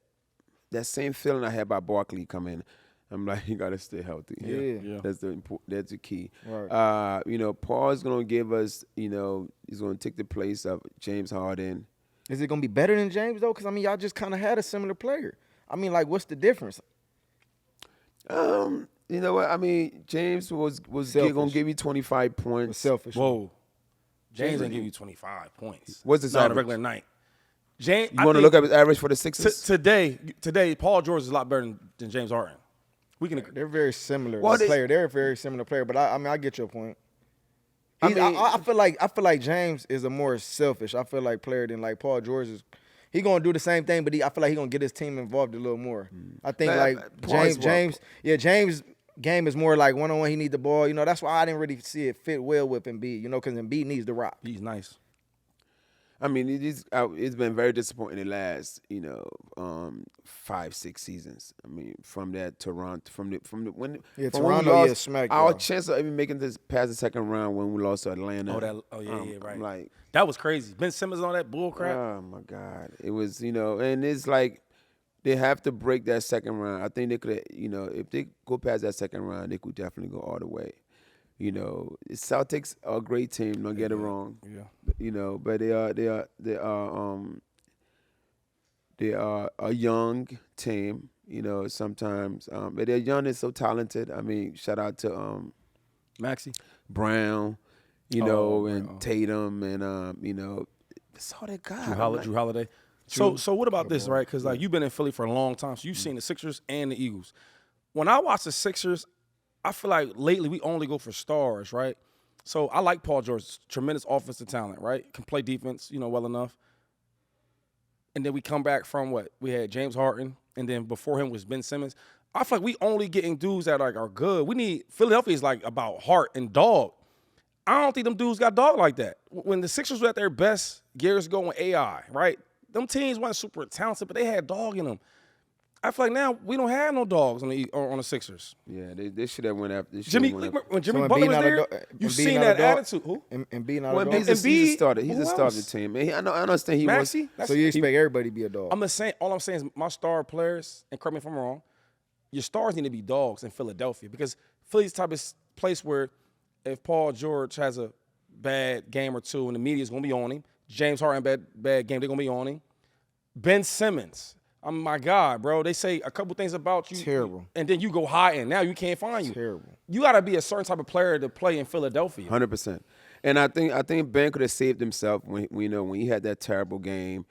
same feeling I had by Barkley come in. I'm like, you gotta stay healthy. Yeah. That's the key. Right. Paul's gonna give us. He's gonna take the place of James Harden. Is it gonna be better than James though? Because I mean, y'all just kind of had a similar player. I mean, like, what's the difference? You know what? I mean, James was gonna give you 25 points. Selfish. Whoa. James didn't give you 25 points. What's his on a average? regular night? James, You want to look at his average for the Sixers? Today, Paul George is a lot better than James Harden. They're very similar. Well, They're a very similar player, but I get your point. I feel like James is a more selfish. I feel like player than like Paul George is. He gonna do the same thing, but I feel like he gonna get his team involved a little more. I think James game is more like one-on-one. He need the ball. That's why I didn't really see it fit well with Embiid. Because Embiid needs the rock. He's nice. I mean, it's been very disappointing the last 5-6 seasons. I mean, from that Toronto, Toronto smacked our chance of even making this past the second round when we lost to Atlanta. Right. I'm like, that was crazy. Ben Simmons on that bull crap. Oh my God, it was and it's like they have to break that second round. I think they could, if they go past that second round, they could definitely go all the way. Celtics are a great team. Don't get it wrong. Yeah. But they are a young team. Sometimes, but they're young and so talented. I mean, shout out to Maxey Brown, and Tatum, and that's all they got. Drew Holiday. So what about this, right? Because you've been in Philly for a long time, so you've seen the Sixers and the Eagles. When I watch the Sixers, I feel like lately we only go for stars, right? So I like Paul George, tremendous offensive talent, right? Can play defense, well enough. And then we come back from what? We had James Harden, and then before him was Ben Simmons. I feel like we only getting dudes that are good. We need Philadelphia is like about heart and dog. I don't think them dudes got dog like that. When the Sixers were at their best years ago with AI, right? Them teams weren't super talented, but they had dog in them. I feel like now we don't have no dogs on the Sixers. Yeah, they should have went after when Jimmy Butler was there. You seen that attitude? Who? And being out of dog. He's a starter. He's a starter team. I understand he Maxey? was. So you expect everybody to be a dog? All I'm saying is my star players, and correct me if I'm wrong, your stars need to be dogs in Philadelphia because Philly's the type of place where if Paul George has a bad game or two and the media's going to be on him, James Harden bad game, they're going to be on him. Ben Simmons. I'm my God, bro. They say a couple things about you. Terrible. And then you go high and now you can't find you. Terrible. You got to be a certain type of player to play in Philadelphia. 100%. And I think Ben could have saved himself when he had that terrible game.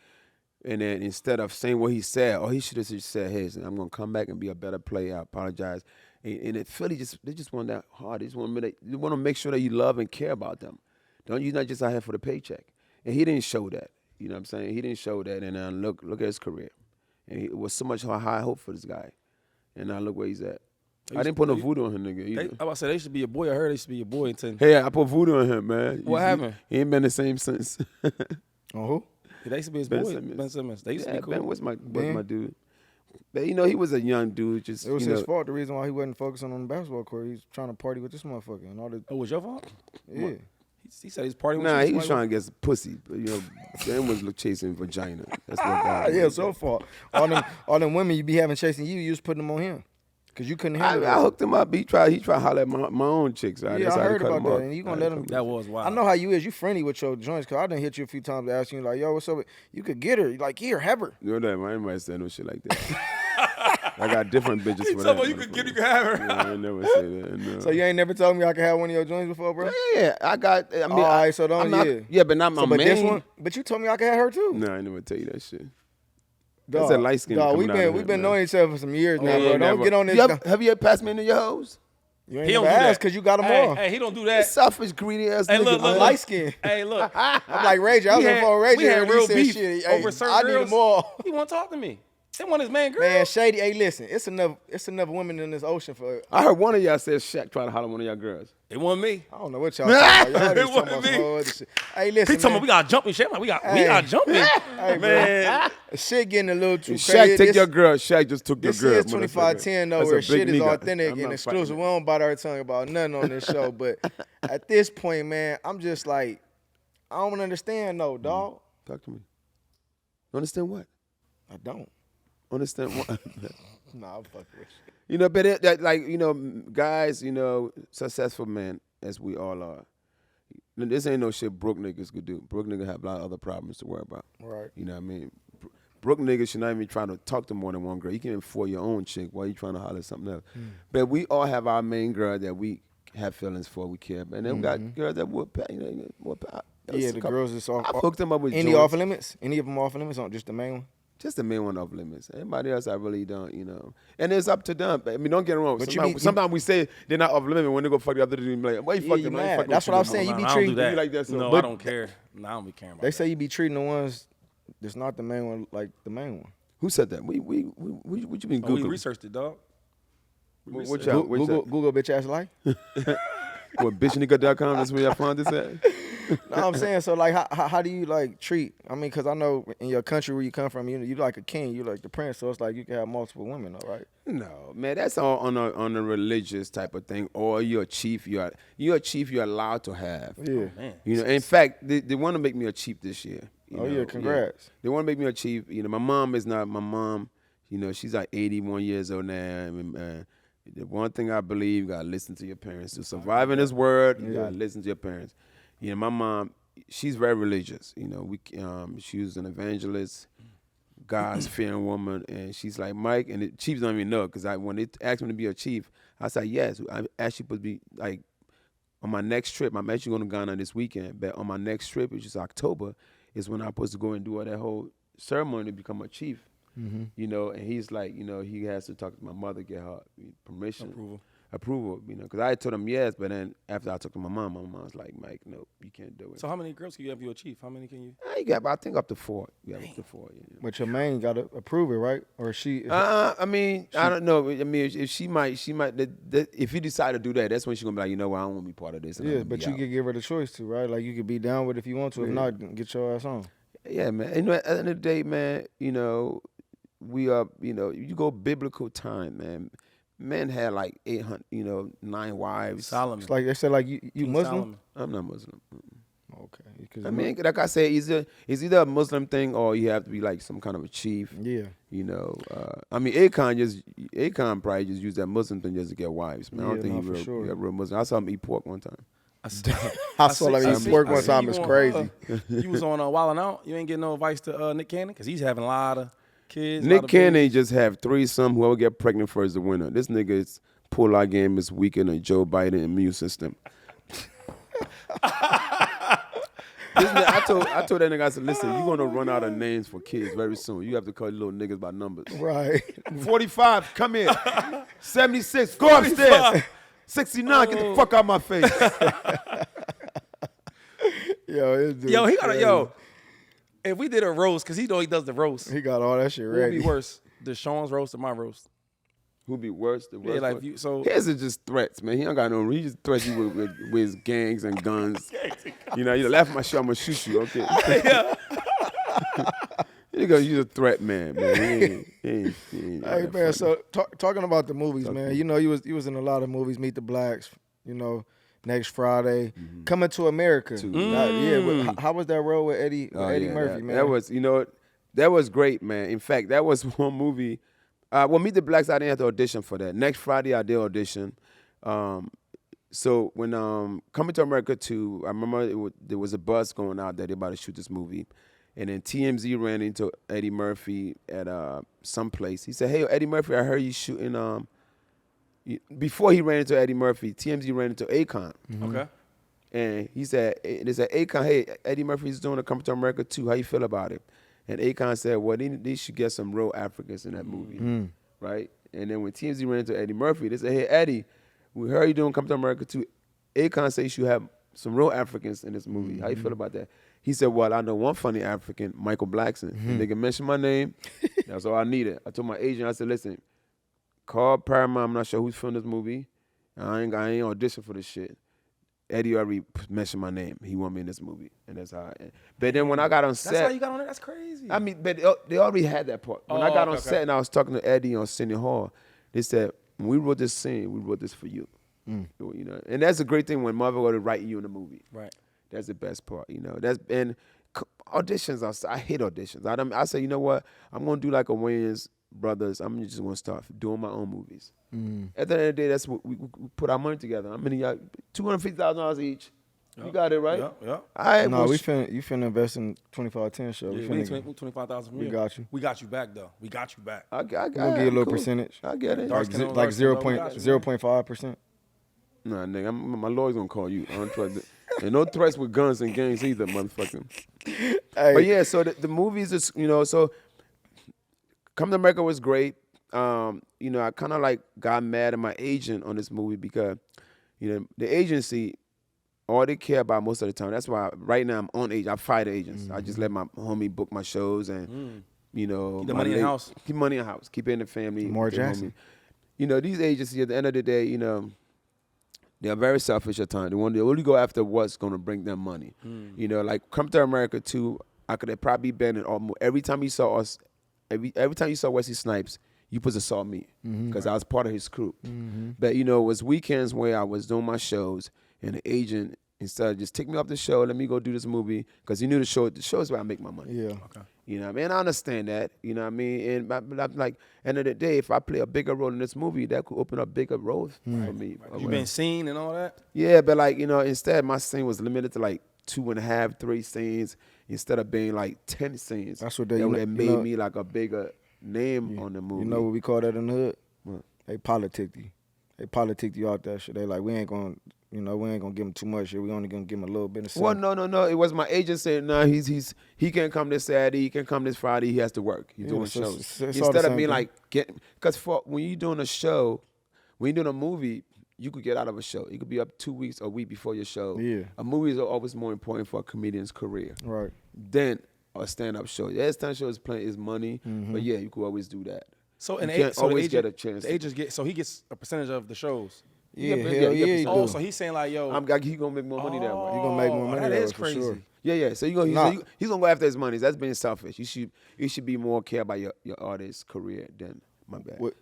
And then instead of saying what he said, he should have just said, hey, I'm going to come back and be a better player. I apologize. And Philly they just want that hard. They just want to make sure that you love and care about them. You're not just out here for the paycheck. And he didn't show that. You know what I'm saying? He didn't show that. And look at his career. And it was so much high hope for this guy. And now look where he's at. I didn't put no voodoo on him, nigga. I was about to say, they should be a boy. I heard they should be a boy. Hey, I put voodoo on him, man. What happened? He ain't been the same since. On who? They used to be his boy. Ben Simmons. They used to be cool. Ben was my dude. But, he was a young dude. It was his fault. The reason why he wasn't focusing on the basketball court, he was trying to party with this motherfucker. And all the. Oh, it was your fault? Yeah. What? He said he's partying with Nah, he was trying to get some pussy. But, Ben was chasing vagina. That's what God yeah, so far. All them women you be having chasing you was putting them on him. Because you couldn't handle it. I hooked him up. He tried to holler at my own chicks. Right? Yeah, I heard about that. And you going to let him. That was wild. I know how you is. You friendly with your joints. Because I done hit you a few times asking you, like, yo, what's up? You could get her. Like, here, have her. You know that, man. I ain't might say no shit like that. I got different bitches for that. You could get her, you could have her. Yeah, I ain't never say that. No. So you ain't never told me I could have one of your joints before, bro? Yeah, I got. I mean, all right, so don't. Yeah, but not my main. But this one. But you told me I could have her too. No, I never tell you that shit. Dog, that's a light skin. Dog, we've been knowing each other for some years now, bro. Don't get on this. Have you ever passed me into your hoes? You ain't never asked because you got them all. Hey, he don't do that. Selfish, greedy ass nigga. Look, light skin. Hey, look. I'm like Ray J. I was on phone Ray J. We had real beef shit. over certain I girls. need them all. He won't talk to me. They want his man girl. Man, Shady. Hey, listen. It's enough women in this ocean for. I heard one of y'all said Shaq tried to holler at one of y'all girls. It wasn't me. I don't know what y'all talking about. Y'all It just talking about wasn't some other shit. Hey, listen. He talking about we got jumping shit. We got jumping. Hey, man. Shit getting a little too crazy. Shaq take your girl. Shaq just took your girl. This is 2510 though, where shit is authentic and exclusive. We don't bite our tongue about nothing on this show. But at this point, man, I'm just like, I don't understand though, dog. Talk to me. Understand what? I don't. Understand what? Nah, I'm fucking with you. But guys, successful men, as we all are. This ain't no shit broke niggas could do. Broke niggas have a lot of other problems to worry about. Right. You know what I mean? Broke niggas should not even try to talk to more than one girl. You can even afford your own chick while you trying to holler at something else. But we all have our main girl that we have feelings for, we care about. And then we got girls that would pay. Yeah, the girls is off. I hooked them up with any off limits? Any of them off limits? On just the main one? Just the main one off limits. Everybody else, I really don't, And it's up to them. I mean, don't get it wrong. Sometimes we say they're not off limits when they go fuck the other dude. Like, why you fuck them? That's what I'm saying. You be treating that. like that. So. No, I don't care. No, I don't be caring about They say you be treating the ones that's not the main one like the main one. Who said that? What you mean Google? We researched it, dog. Google bitch ass like? What, bitchnigga.com? That's where y'all found this at? No, I'm saying, so like, how do you like treat? I mean, because I know in your country where you come from, you like a king, you like the prince, so it's like you can have multiple women, though, right? No, man, that's all on a religious type of thing. Or you're a chief, you're a chief, you're allowed to have. Yeah, man. In fact, they want to make me a chief this year. Yeah, congrats. Yeah. They want to make me a chief. My mom is not my mom. She's like 81 years old now. And, the one thing I believe, you gotta listen to your parents. To survive in this world, you gotta listen to your parents. My mom, she's very religious. She was an evangelist, God's fearing woman, and she's like, Mike, and the chiefs don't even know, because when they asked me to be a chief, I said yes. I actually supposed to be like on my next trip. I'm actually going to Ghana this weekend, but on my next trip, which is October, is when I'm supposed to go and do all that whole ceremony to become a chief. And he's like, he has to talk to my mother, get her permission. Approval. approval, because I told him yes, but then after I talked to my mom was like, Mike, no, you can't do it. So how many girls can you have your chief? How many can you? You got, I think up to 4. Yeah, up to 4. Yeah. But your main got to approve it, right? Or she? I don't know. I mean, if she might. If you decide to do that, that's when she's gonna be like, you know what, I don't want to be part of this. Yeah, but you could give her the choice to, right? Like you could be down with it if you want to. If not, get your ass on. Yeah, man. And at the end of the day, man, we are, you go biblical time, man. Men had like 800, 9 wives. Solomon. It's like they said, like you Muslim. Solomon. I'm not Muslim. Okay. I mean, like I said, it's either a Muslim thing or you have to be like some kind of a chief. Yeah. I mean, Akon probably just used that Muslim thing just to get wives, man. I don't think he real Muslim. I saw him eat pork one time. I saw him eat pork one time. It's crazy. You was on Wildin' Out. You ain't getting no advice to Nick Cannon because he's having a lot of kids. Nick Cannon just have threesome. Whoever get pregnant first is the winner. This nigga's pull-out game is weaker than Joe Biden immune system. I told that nigga, I said, listen, you're going to run out of names for kids very soon. You have to call little niggas by numbers. Right. 45, come here. 76, go upstairs. 69, get the fuck out my face. Yo, he got a if we did a roast, because he does the roast. He got all that shit ready. Who would be worse, DeSean's roast or my roast? Who be worse? The worst. Yeah, like you. So his is just threats, man. He don't got no. He just threats you with his gangs and guns. You laugh at my shit, I'm gonna shoot you. Okay. Yeah. He's a threat man, man. He ain't hey man, so talking about the movies, man. You was in a lot of movies. Meet the Blacks. Next Friday, Coming to America. How was that role with Eddie Murphy, man? That was great, man. In fact, that was one movie. Meet the Blacks, I didn't have to audition for that. Next Friday, I did audition. So when Coming to America 2, I remember there was a bus going out that they about to shoot this movie. And then TMZ ran into Eddie Murphy at some place. He said, hey, Eddie Murphy, I heard you shooting. Before he ran into Eddie Murphy, TMZ ran into Akon. Mm-hmm. Okay. And they said, Akon, hey, Eddie Murphy's doing a Coming to America 2. How you feel about it? And Akon said, well, they should get some real Africans in that movie, right? And then when TMZ ran into Eddie Murphy, they said, hey, Eddie, we heard you doing Come to America 2. Akon said you should have some real Africans in this movie. How you feel about that? He said, well, I know one funny African, Michael Blackson. The nigga mentioned my name. That's all I needed. I told my agent, I said, listen, call Paramount. I'm not sure who's filming this movie. I ain't audition for this shit. Eddie already mentioned my name. He want me in this movie, and that's how. But then when I got on set, that's how you got on it. That's crazy. I mean, but they already had that part. When I got on set and I was talking to Eddie on City Hall, they said, when we wrote this scene, we wrote this for you. And that's a great thing when mother go to write you in a movie. Right. That's the best part. And auditions. I hate auditions. I say, you know what? I'm gonna do like a Wayans Brothers. I'm just gonna start doing my own movies. At the end of the day, that's what we put our money together. How many y'all? $250,000 each. Yep. You got it right. Yeah. You finna invest in 2510 show. Yeah, we need 25,000 from you. We got you. We got you back though. We got you back. We'll give you a little percentage. I get it. Like 0.5%. Nah, nigga, my lawyer's gonna call you. I don't trust it. And no threats with guns and gangs either, motherfucker. Hey. But yeah, so the movies is, so Come to America was great. I kind of like got mad at my agent on this movie because, the agency, all they care about most of the time. That's why right now I'm on agent. I fired the agents. I just let my homie book my shows and, keep the money in the house. Keep money in the house. Keep it in the family. More Jackson. These agencies at the end of the day, they're very selfish at times. They only go after what's going to bring them money. Like Come to America 2, I could have probably been in almost every time you saw us, every time you saw Wesley Snipes, you supposed to saw me because I was part of his crew. But, it was weekends where I was doing my shows and the agent, instead of just take me off the show, let me go do this movie because he knew the show is where I make my money. Yeah. Okay. I understand that. And I'm like, end of the day, if I play a bigger role in this movie, that could open up bigger roles for me. Right. You been seen and all that? Yeah, but instead my scene was limited to like 2.5, 3 scenes instead of being like 10 scenes. That's what that made me like a bigger name on the movie. You know what we call that in the hood? What? They politicked you. They politicked you out that shit. They like, we ain't gonna give him too much shit. We only gonna give him a little bit of something. Well, no. It was my agent saying, no, he can't come this Saturday. He can come this Friday. He has to work. He's doing shows. It's instead of being like, because when you're doing a show, when you're doing a movie, you could get out of a show. You could be up 2 weeks or a week before your show. Yeah. A movie is always more important for a comedian's career. Right. Than a stand-up show. Yeah, stand-up show is money, but yeah, you could always do that. So you can't always get a chance. The agents get, so he gets a percentage of the shows. Yeah, hell yeah, he Oh, do. so he's saying like, yo, He gonna make more money that way. You gonna make more money that that is way for crazy. sure. Yeah. So he's gonna go after his money. That's being selfish. You should be more care about your artist's career than my bad. What?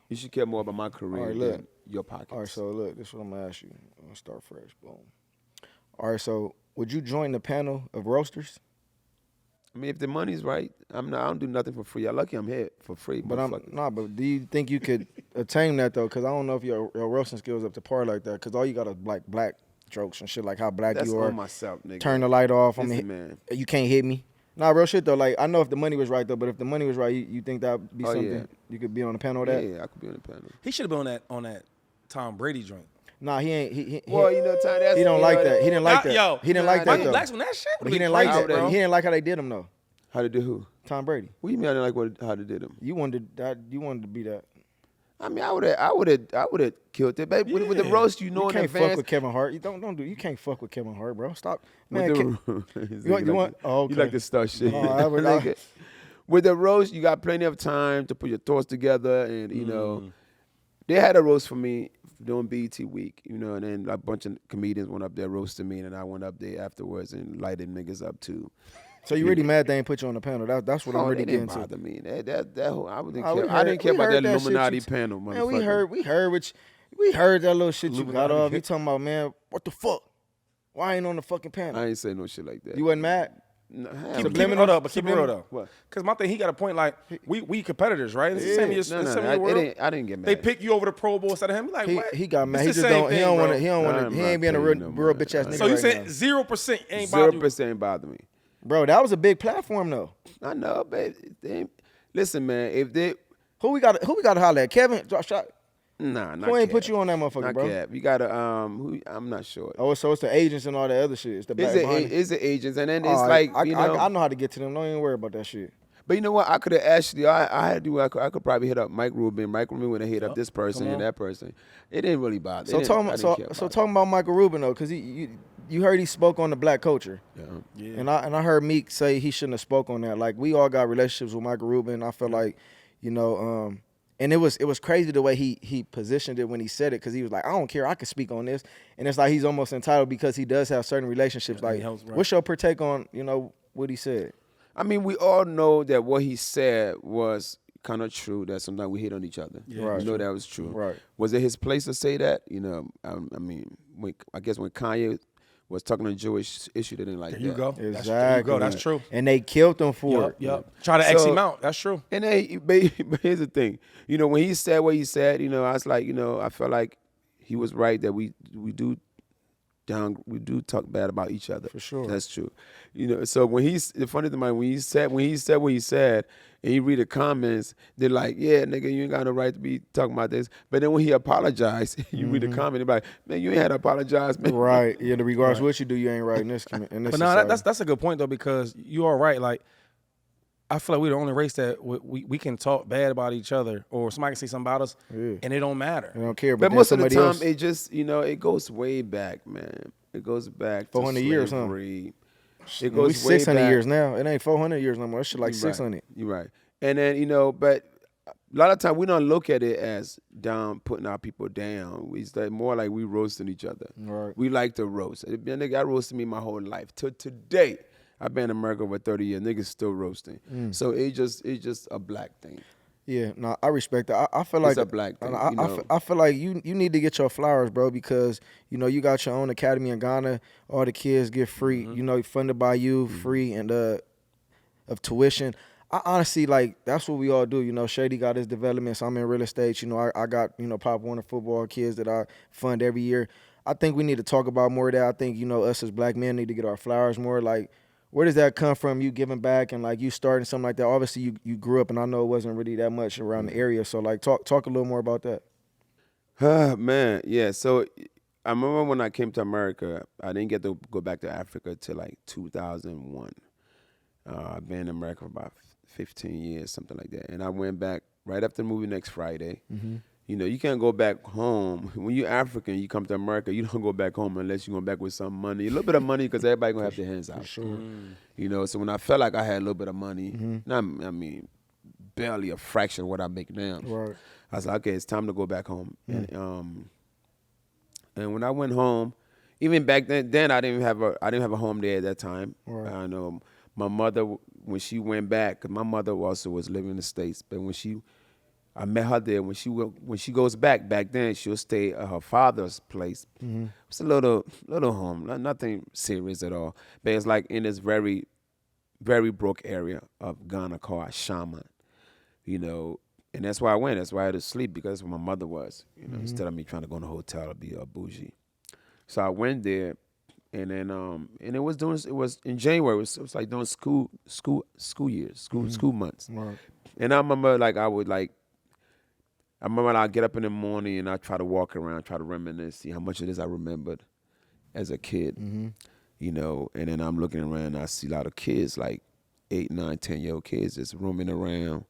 You should care more about my career than your pockets. All right, so look, this is what I'm gonna ask you. I'm gonna start fresh. Boom. All right, so would you join the panel of roasters? I mean, if the money's right, I don't do nothing for free. I'm lucky I'm here for free. But but do you think you could attain that though? Because I don't know if your roasting skills up to par like that. Because all you got is like black jokes and shit, like how black That's you are. on myself, nigga. Turn the light off. Listen, man. You can't hit me. Nah, real shit though. Like I know if the money was right though, but if the money was right, you think that'd be something you could be on the panel of that? Yeah, I could be on the panel. he should have been on that Tom Brady joint. Nah, he ain't. Well, you know, Ty, that's he don't like that. He didn't like that. Yo, he didn't like that Michael though. Blackson, that shit. But he didn't like that. bro. He didn't like how they did him though. How to do who? Tom Brady. What do you mean I didn't like how they did him? You wanted that. You wanted to be that. I mean, I would have killed it. But with the roast, you know, You in can't advance. fuck with Kevin Hart. You can't fuck with Kevin Hart, bro. Stop, With man. the- you want? Oh, okay. You like to start shit. Oh, I would like it. With the roast, you got plenty of time to put your thoughts together, and you know, they had a roast for me during BET week, you know, and then a bunch of comedians went up there roasting me, and I went up there afterwards and lighted niggas up too. So you really mad they ain't put you on the panel? That's what I'm really didn't getting bother to. me. That whole, I Oh, didn't care about that shit Illuminati you panel, Man, motherfucker. we heard that little shit you got Illuminati. off. You talking about, man, what the fuck? Why ain't on the fucking panel? I ain't say no shit like that. You wasn't mad? No, Keep Subliminal? it real, but keep it real though. What? Because my thing, he got a point. Like we competitors, right? It's the same in your, No, it's the same in your world. I didn't get mad. They pick you over the Pro Bowl instead of him. Like what? He got mad. It's He the just same don't. He thing, don't bro. want to. He don't want I'm to. He not ain't being a telling real, you no real more. bitch ass nigga. So you right said now. 0% ain't bother you? 0% ain't bother me. Bro, that was a big platform though. I know, but listen, man. If they Who we got to holler at? Kevin? Drop shot. Nah, not Who ain't Cap. put you on that motherfucker, Not bro? Cap. You gotta I'm not sure. Oh, so it's the agents and all that other shit. It's the back behind it. It's the agents, and then All it's right. like you know. I know how to get to them. Don't even worry about that shit. But you know what? I could have actually. I could probably hit up Mike Reuben. Mike Reuben would have hit up this person and that person. It didn't really bother. So talking about Michael Reuben though, because you heard he spoke on the black culture. Yeah. And I heard Meek say he shouldn't have spoke on that. Like we all got relationships with Michael Reuben. I feel like, you know, and it was crazy the way he positioned it when he said it, because he was like, I don't care, I can speak on this. And it's like he's almost entitled because he does have certain relationships. Like, what's your take on, you know, what he said? I mean, we all know that what he said was kind of true, that sometimes we hit on each other. Yeah, right. We know that was true. Right. Was it his place to say that? You know, I mean, I guess when Kanye was talking on Jewish issue, they didn't like that. There you go. Exactly. There you go. That's true. And they killed him for it. Yep. Try to X him out. That's true. And but here's the thing. You know, when he said what he said, you know, I was like, you know, I felt like he was right that we do talk bad about each other. For sure. That's true. You know, so the funny thing, when he said what he said, and you read the comments, they're like, yeah, nigga, you ain't got no right to be talking about this. But then when he apologized, you read the comment, they're like, man, you ain't had to apologize, man. Right. Yeah, regardless of what you do, you ain't right in this But no, society. that's a good point though, because you are right. Like, I feel like we're the only race that we can talk bad about each other, or somebody can say something about us, and it don't matter. They don't care. But most of the time, it just, you know, it goes way back, man. It goes back 400 to years, slavery. It goes goes 600 way years now. It ain't 400 years no more. That shit like 600. You're right. And then, you know, but a lot of time we don't look at it as putting our people down. It's like more like we roasting each other. Right. We like to roast. Nigga, I roasted me my whole life. Till today, I've been in America over 30 years. Niggas still roasting. So it's just a black thing. Yeah, no, I respect that. I feel like It's a black thing. I feel like you need to get your flowers, bro, because you know you got your own academy in Ghana. All the kids get free, you know, funded by you, free and of tuition. I honestly like that's what we all do. You know, Shady got his development, so I'm in real estate. You know, I got, you know, Pop Warner football kids that I fund every year. I think we need to talk about more of that. I think, you know, us as black men need to get our flowers more. Like, where does that come from? You giving back and like you starting something like that. Obviously, you grew up, and I know it wasn't really that much around the area. So like, talk a little more about that. Man, yeah. So I remember when I came to America, I didn't get to go back to Africa till like 2001. I've been in America for about 15 years, something like that. And I went back right after the movie Next Friday. You You know, you can't go back home. When you're African, you come to America, you don't go back home unless you're going back with some money. A little bit of money because everybody going to have their hands out. Sure. You know, so when I felt like I had a little bit of money, barely a fraction of what I make now. Right. I was like, okay, it's time to go back home. And when I went home, even back then I didn't have a home there at that time. Right. I know my mother, when she went back, 'cause my mother also was living in the States, but I met her there. When she goes back then, she'll stay at her father's place. It's a little home, nothing serious at all. But it's like in this very, very broke area of Ghana called Shaman, you know. And that's why I went. That's why I had to sleep, because that's where my mother was, you know, instead of me trying to go in a hotel or be a bougie. So I went there, and then and it was in January. It was like during school months. Right. And I remember I'd get up in the morning and I'd try to walk around, try to reminisce, see how much of this I remembered as a kid, you know. And then I'm looking around and I see a lot of kids, like 8, 9, 10-year-old kids just roaming around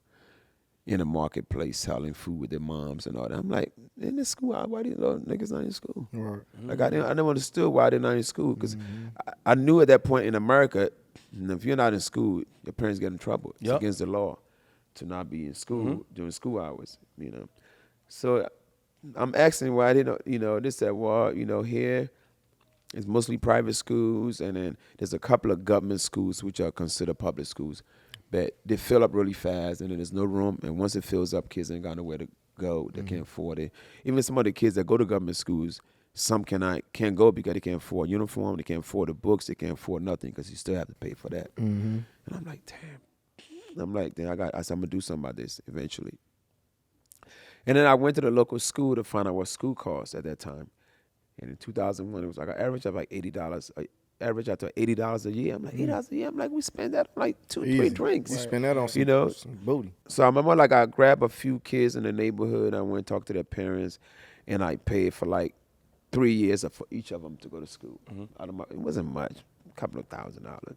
in a marketplace selling food with their moms and all that. I'm like, in this school, why these little niggas not in school? Right. Like I never understood why they're not in school, because I knew at that point in America, if you're not in school, your parents get in trouble. It's against the law to not be in school during school hours, you know. So I'm asking why they don't, you know. They said, well, you know, here it's mostly private schools, and then there's a couple of government schools which are considered public schools, but they fill up really fast, and then there's no room. And once it fills up, kids ain't got nowhere to go. They can't afford it. Even some of the kids that go to government schools, some can't go because they can't afford uniform, they can't afford the books, they can't afford nothing, because you still have to pay for that. And I'm like, damn. I said, I'm gonna do something about this eventually. And then I went to the local school to find out what school cost at that time. And in 2001, it was like an average of like $80. Average out to $80 a year. I'm like, $80 a year. I'm like, we spend that on like 2 or 3 drinks. You spend that on some, you know, some booty. So I remember, like, I grabbed a few kids in the neighborhood. I went and talked to their parents, and I paid for like 3 years for each of them to go to school. It wasn't much, a couple of $1,000.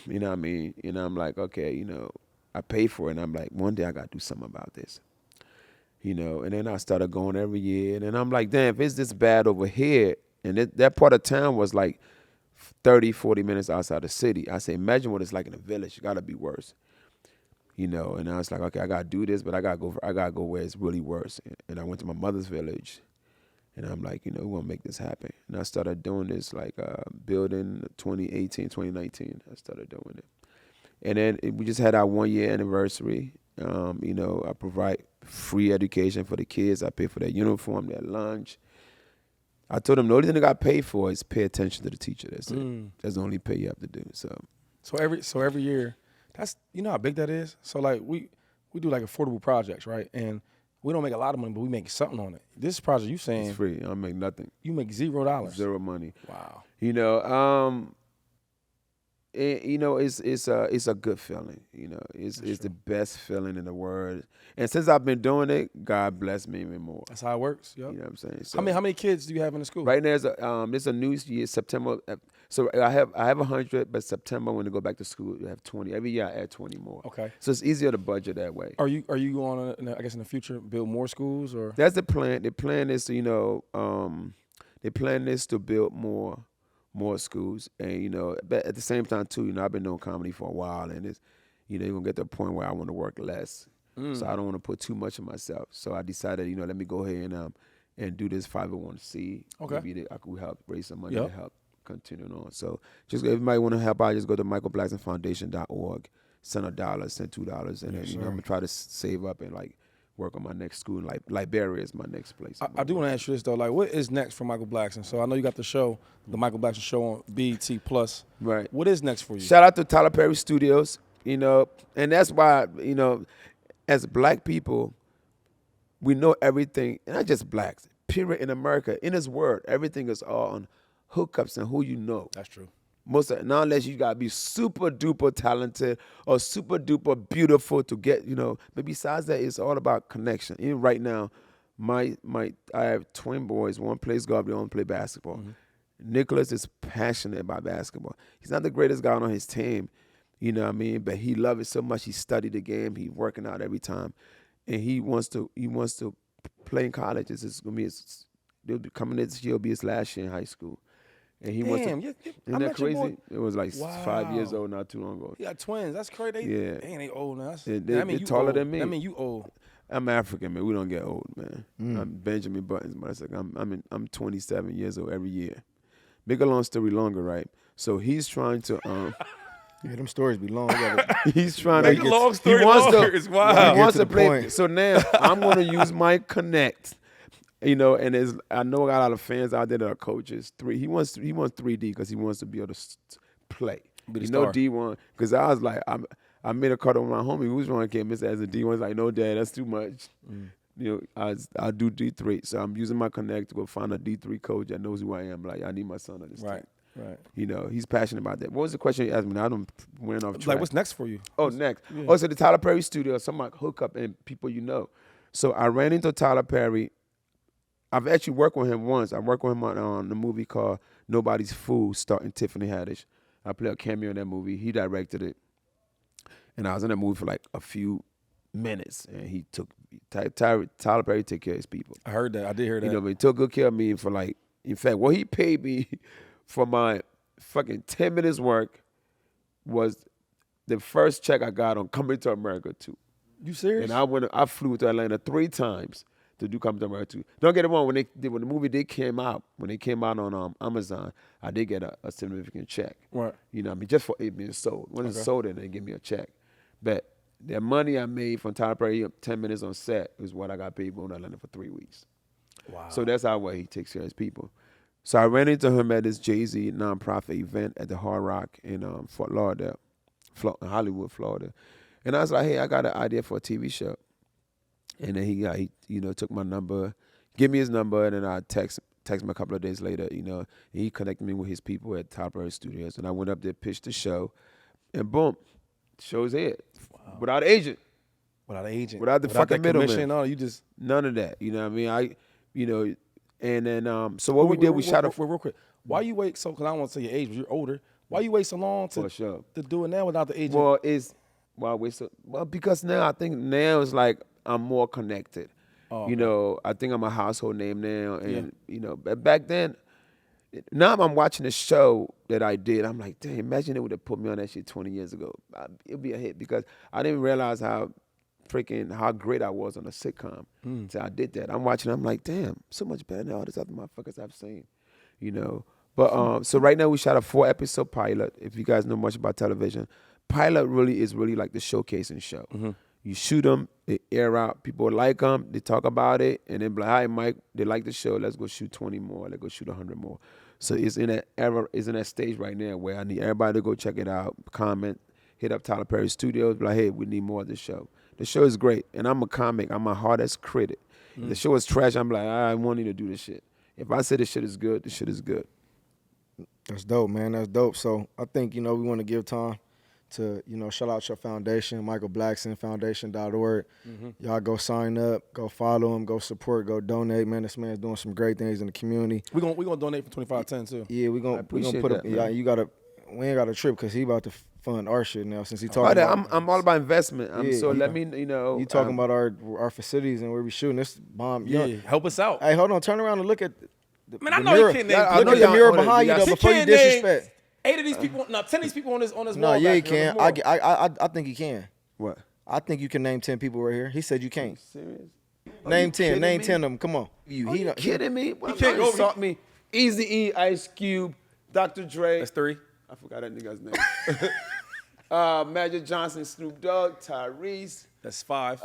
You know what I mean? You know, I'm like, okay, you know, I paid for it, and I'm like, one day I got to do something about this. You know, and then I started going every year, and then I'm like, damn, if it's this bad over here, and that part of town was like 30, 40 minutes outside the city. I say, imagine what it's like in a village. It got to be worse. You know, and I was like, okay, I got to do this, but I got to go where it's really worse. And I went to my mother's village, and I'm like, you know, we're going to make this happen. And I started doing this, like, building 2018, 2019. I started doing it. And then we just had our 1-year anniversary. You know, I provide free education for the kids. I pay for their uniform, their lunch. I told them the only thing they got paid for is pay attention to the teacher. That's it. That's the only pay you have to do. So every year, that's, you know how big that is. So like we do like affordable projects, right? And we don't make a lot of money, but we make something on it. This project, you saying it's free. I don't make nothing. You make $0. Zero money. Wow. You know, it's a good feeling. You know, it's the best feeling in the world. And since I've been doing it, God bless me even more. That's how it works. Yep. You know what I'm saying? So, how many kids do you have in the school? Right now, there's a new year, September. So I have 100, but September when they go back to school, you have 20. Every year I add 20 more. Okay. So it's easier to budget that way. Are you going to, I guess in the future, build more schools, or? That's the plan. The plan is to, you know, build more schools, and, you know, but at the same time too, you know, I've been doing comedy for a while, and it's, you know, you're gonna get to a point where I want to work less, so I don't want to put too much of myself. So I decided, you know, let me go ahead and do this 501c. Okay. Maybe I could help raise some money to help continue on. So just if everybody want to help out, just go to michaelblacksonfoundation.org, send $1, send $2, and then, you know, I'm gonna try to save up and like work on my next school. Like Liberia is my next place. I do want to ask you this though, like, what is next for Michael Blackson? So I know you got the show, the Michael Blackson Show on BET Plus. Right. What is next for you? Shout out to Tyler Perry Studios. You know, and that's why, you know, as black people, we know everything, and not just blacks, period, in America, in this world, everything is all on hookups and who you know. That's true. Most of it, not unless you gotta be super duper talented or super duper beautiful to get, you know. But besides that, it's all about connection. Even right now, I have twin boys. One plays golf, the other play basketball. Nicholas is passionate about basketball. He's not the greatest guy on his team, you know what I mean? But he loves it so much. He studied the game. He's working out every time, and he wants to play in college. It's gonna be they'll be coming this year. Will be his last year in high school, and he wants to. Isn't that crazy? It was like 5 years old not too long ago. He got twins. That's crazy. Yeah, they old now. They're taller than me. I mean, you old. I'm African, man. We don't get old, man. I'm Benjamin Buttons, but it's like I'm 27 years old every year. Make a long story longer, right? So he's trying to yeah, them stories be long. He's trying to get a long story longer. It's wild. He wants to play. Point. So now I'm gonna use my connect. You know, and I know I got a lot of fans out there that are coaches. He wants 3D because he wants to be able to play. You know, D1 because I was like I made a cut on my homie who's trying to get Mr. as a D1. He's like, no, Dad, that's too much. You know, I do D3. So I'm using my connect to go find a D3 coach that knows who I am. Like, I need my son on this team. Right. You know, he's passionate about that. What was the question you asked me? Now I don't went off track. Like, what's next for you? Oh, next. Yeah. Oh, so the Tyler Perry studio, some like hookup and people you know. So I ran into Tyler Perry. I've actually worked with him once. I worked with him on the movie called Nobody's Fool, starring Tiffany Haddish. I played a cameo in that movie. He directed it. And I was in that movie for like a few minutes, and he took Tyler Perry took care of his people. I heard that. I did hear that. You know, but he took good care of me for like, in fact, what he paid me for my fucking 10 minutes work was the first check I got on Coming to America 2. You serious? And I flew to Atlanta 3 times to do Coming to America 2. Don't get it wrong, when the movie came out on Amazon, I did get a significant check. Right. You know what I mean? Just for it being sold. When it's sold, then they give me a check. But the money I made from Tyler Perry, 10 minutes on set, is what I got paid going to Atlanta for 3 weeks. Wow. So that's how well he takes care of his people. So I ran into him at this Jay-Z nonprofit event at the Hard Rock in Fort Lauderdale, Hollywood, Florida. And I was like, hey, I got an idea for a TV show. And then he took my number, give me his number, and then I text him a couple of days later, you know, and he connected me with his people at Tyler Perry Studios. And I went up there, pitched the show, and boom, show's here. Wow. Without an agent. Without the fucking middleman. No, you just none of that. You know what I mean? And then so what we did, we shot real quick. Why you wait so? Because I don't want to say your age, but you're older. Why you wait so long to do it now without the agent? Well, because now I think it's like I'm more connected. Oh, okay. You know, I think I'm a household name now, and you know, back then. Now I'm watching the show that I did. I'm like, damn, imagine they would have put me on that shit 20 years ago. It'd be a hit because I didn't realize how great I was on a sitcom. So I did that. I'm watching. I'm like, damn, so much better than all these other motherfuckers I've seen. You know. But so right now we shot a 4-episode pilot. If you guys know much about television, pilot is really like the showcasing show. Mm-hmm. You shoot them, they air out. People like them, they talk about it, and then be like, hi, Mike, they like the show. Let's go shoot 20 more. Let's go shoot 100 more. So it's in that stage right now where I need everybody to go check it out, comment, hit up Tyler Perry Studios, be like, hey, we need more of this show. The show is great, and I'm a comic. I'm my hardest critic. If the show is trash, I'm like, I want you to do this shit. If I say this shit is good, this shit is good. That's dope, man. That's dope. So I think, we want to give time to, shout out your foundation, Michael Blackson, foundation.org. Mm-hmm. Y'all go sign up, go follow him, go support, go donate. Man, this man's doing some great things in the community. We're gonna donate for 2510 too. Yeah, we're gonna put that, we ain't got a trip because he about to fund our shit now since he talking about I'm all about investment. Let me, You talking about our facilities and where we shooting this bomb. Help us out. Hey, hold on, turn around and look at the I know mirror. You can't name. Look at the mirror behind you though before you disrespect. 8 of these people, 10 of these people on this wall. No, yeah, he can. I think he can. What? I think you can name 10 people right here. He said you can't. Serious? Name 10. Name 10 of them. Come on. You kidding me? He can't go insult me. Eazy-E, Ice Cube, Dr. Dre. That's 3. I forgot that nigga's name. Magic Johnson, Snoop Dogg, Tyrese. That's 5.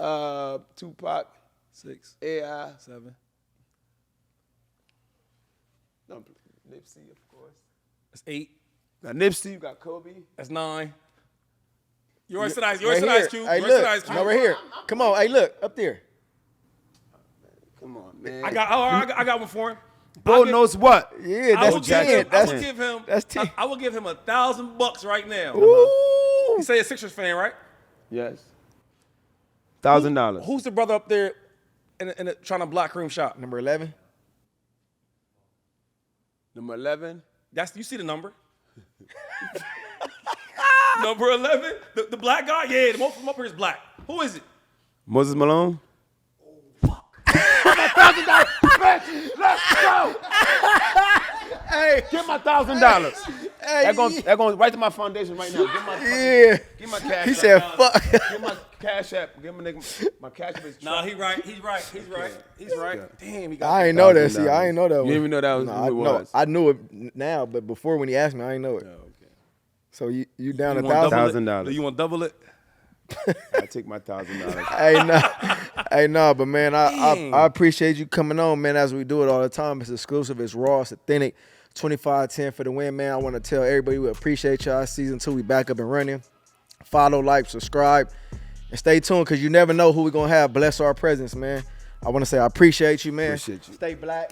Tupac. 6. AI. 7. Nipsey, of course. That's 8. Got Nipsey, you got Kobe. That's 9. Yours said Ice Cube. Hey, look. No, right here. Come on. Hey, look. Up there. Come on, man. I got one for him. Bro knows what? Yeah, that's 10. That's 10. I will give him $1,000 right now. Ooh. You say a Sixers fan, right? Yes. $1,000. Who's the brother up there in trying to block Kareem shot? Number 11. Number 11. You see the number? Number 11, the black guy. Yeah, the most from up here is black. Who is it? Moses Malone. Oh fuck! Let's go. Hey, Get my $1,000. hey, That going right to my foundation right now. Get my cash. He said, "Fuck." Get my cash app. Give my nigga my cash app. Nah, he's right. He's right. Damn, he got I ain't know that. See, I ain't know that. You didn't even know that was who it was. I knew it now, but before when he asked me, I didn't know it. Oh, okay. So you down You $1,000? want $1,000. Do you want to double it? I take my $1,000. Hey, no, but man, I appreciate you coming on, man. As we do it all the time, it's exclusive, it's raw, it's authentic. 25-10 for the win, man. I want to tell everybody we appreciate y'all. Season 2, we back up and running. Follow, like, subscribe, and stay tuned because you never know who we're gonna have bless our presence, man. I want to say I appreciate you, man. Appreciate you. Stay black.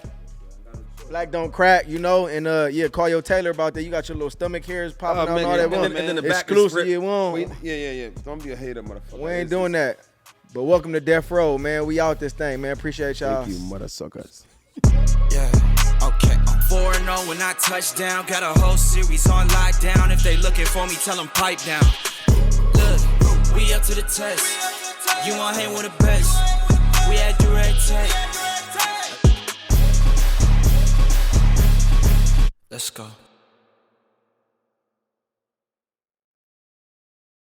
Black don't crack, you know, and call your tailor about that. You got your little stomach hairs popping out and all that. And then the back exclusive, is you won't. Yeah. Don't be a hater, motherfucker. We ain't doing that. But welcome to Death Row, man. We out this thing, man. Appreciate y'all. Thank you, mother suckers. Yeah, okay. I'm 4-0 when I touch down. Got a whole series on lockdown. If they looking for me, tell them pipe down. Look, we up to the test. You want hang with the best. We had direct tech. Let's go.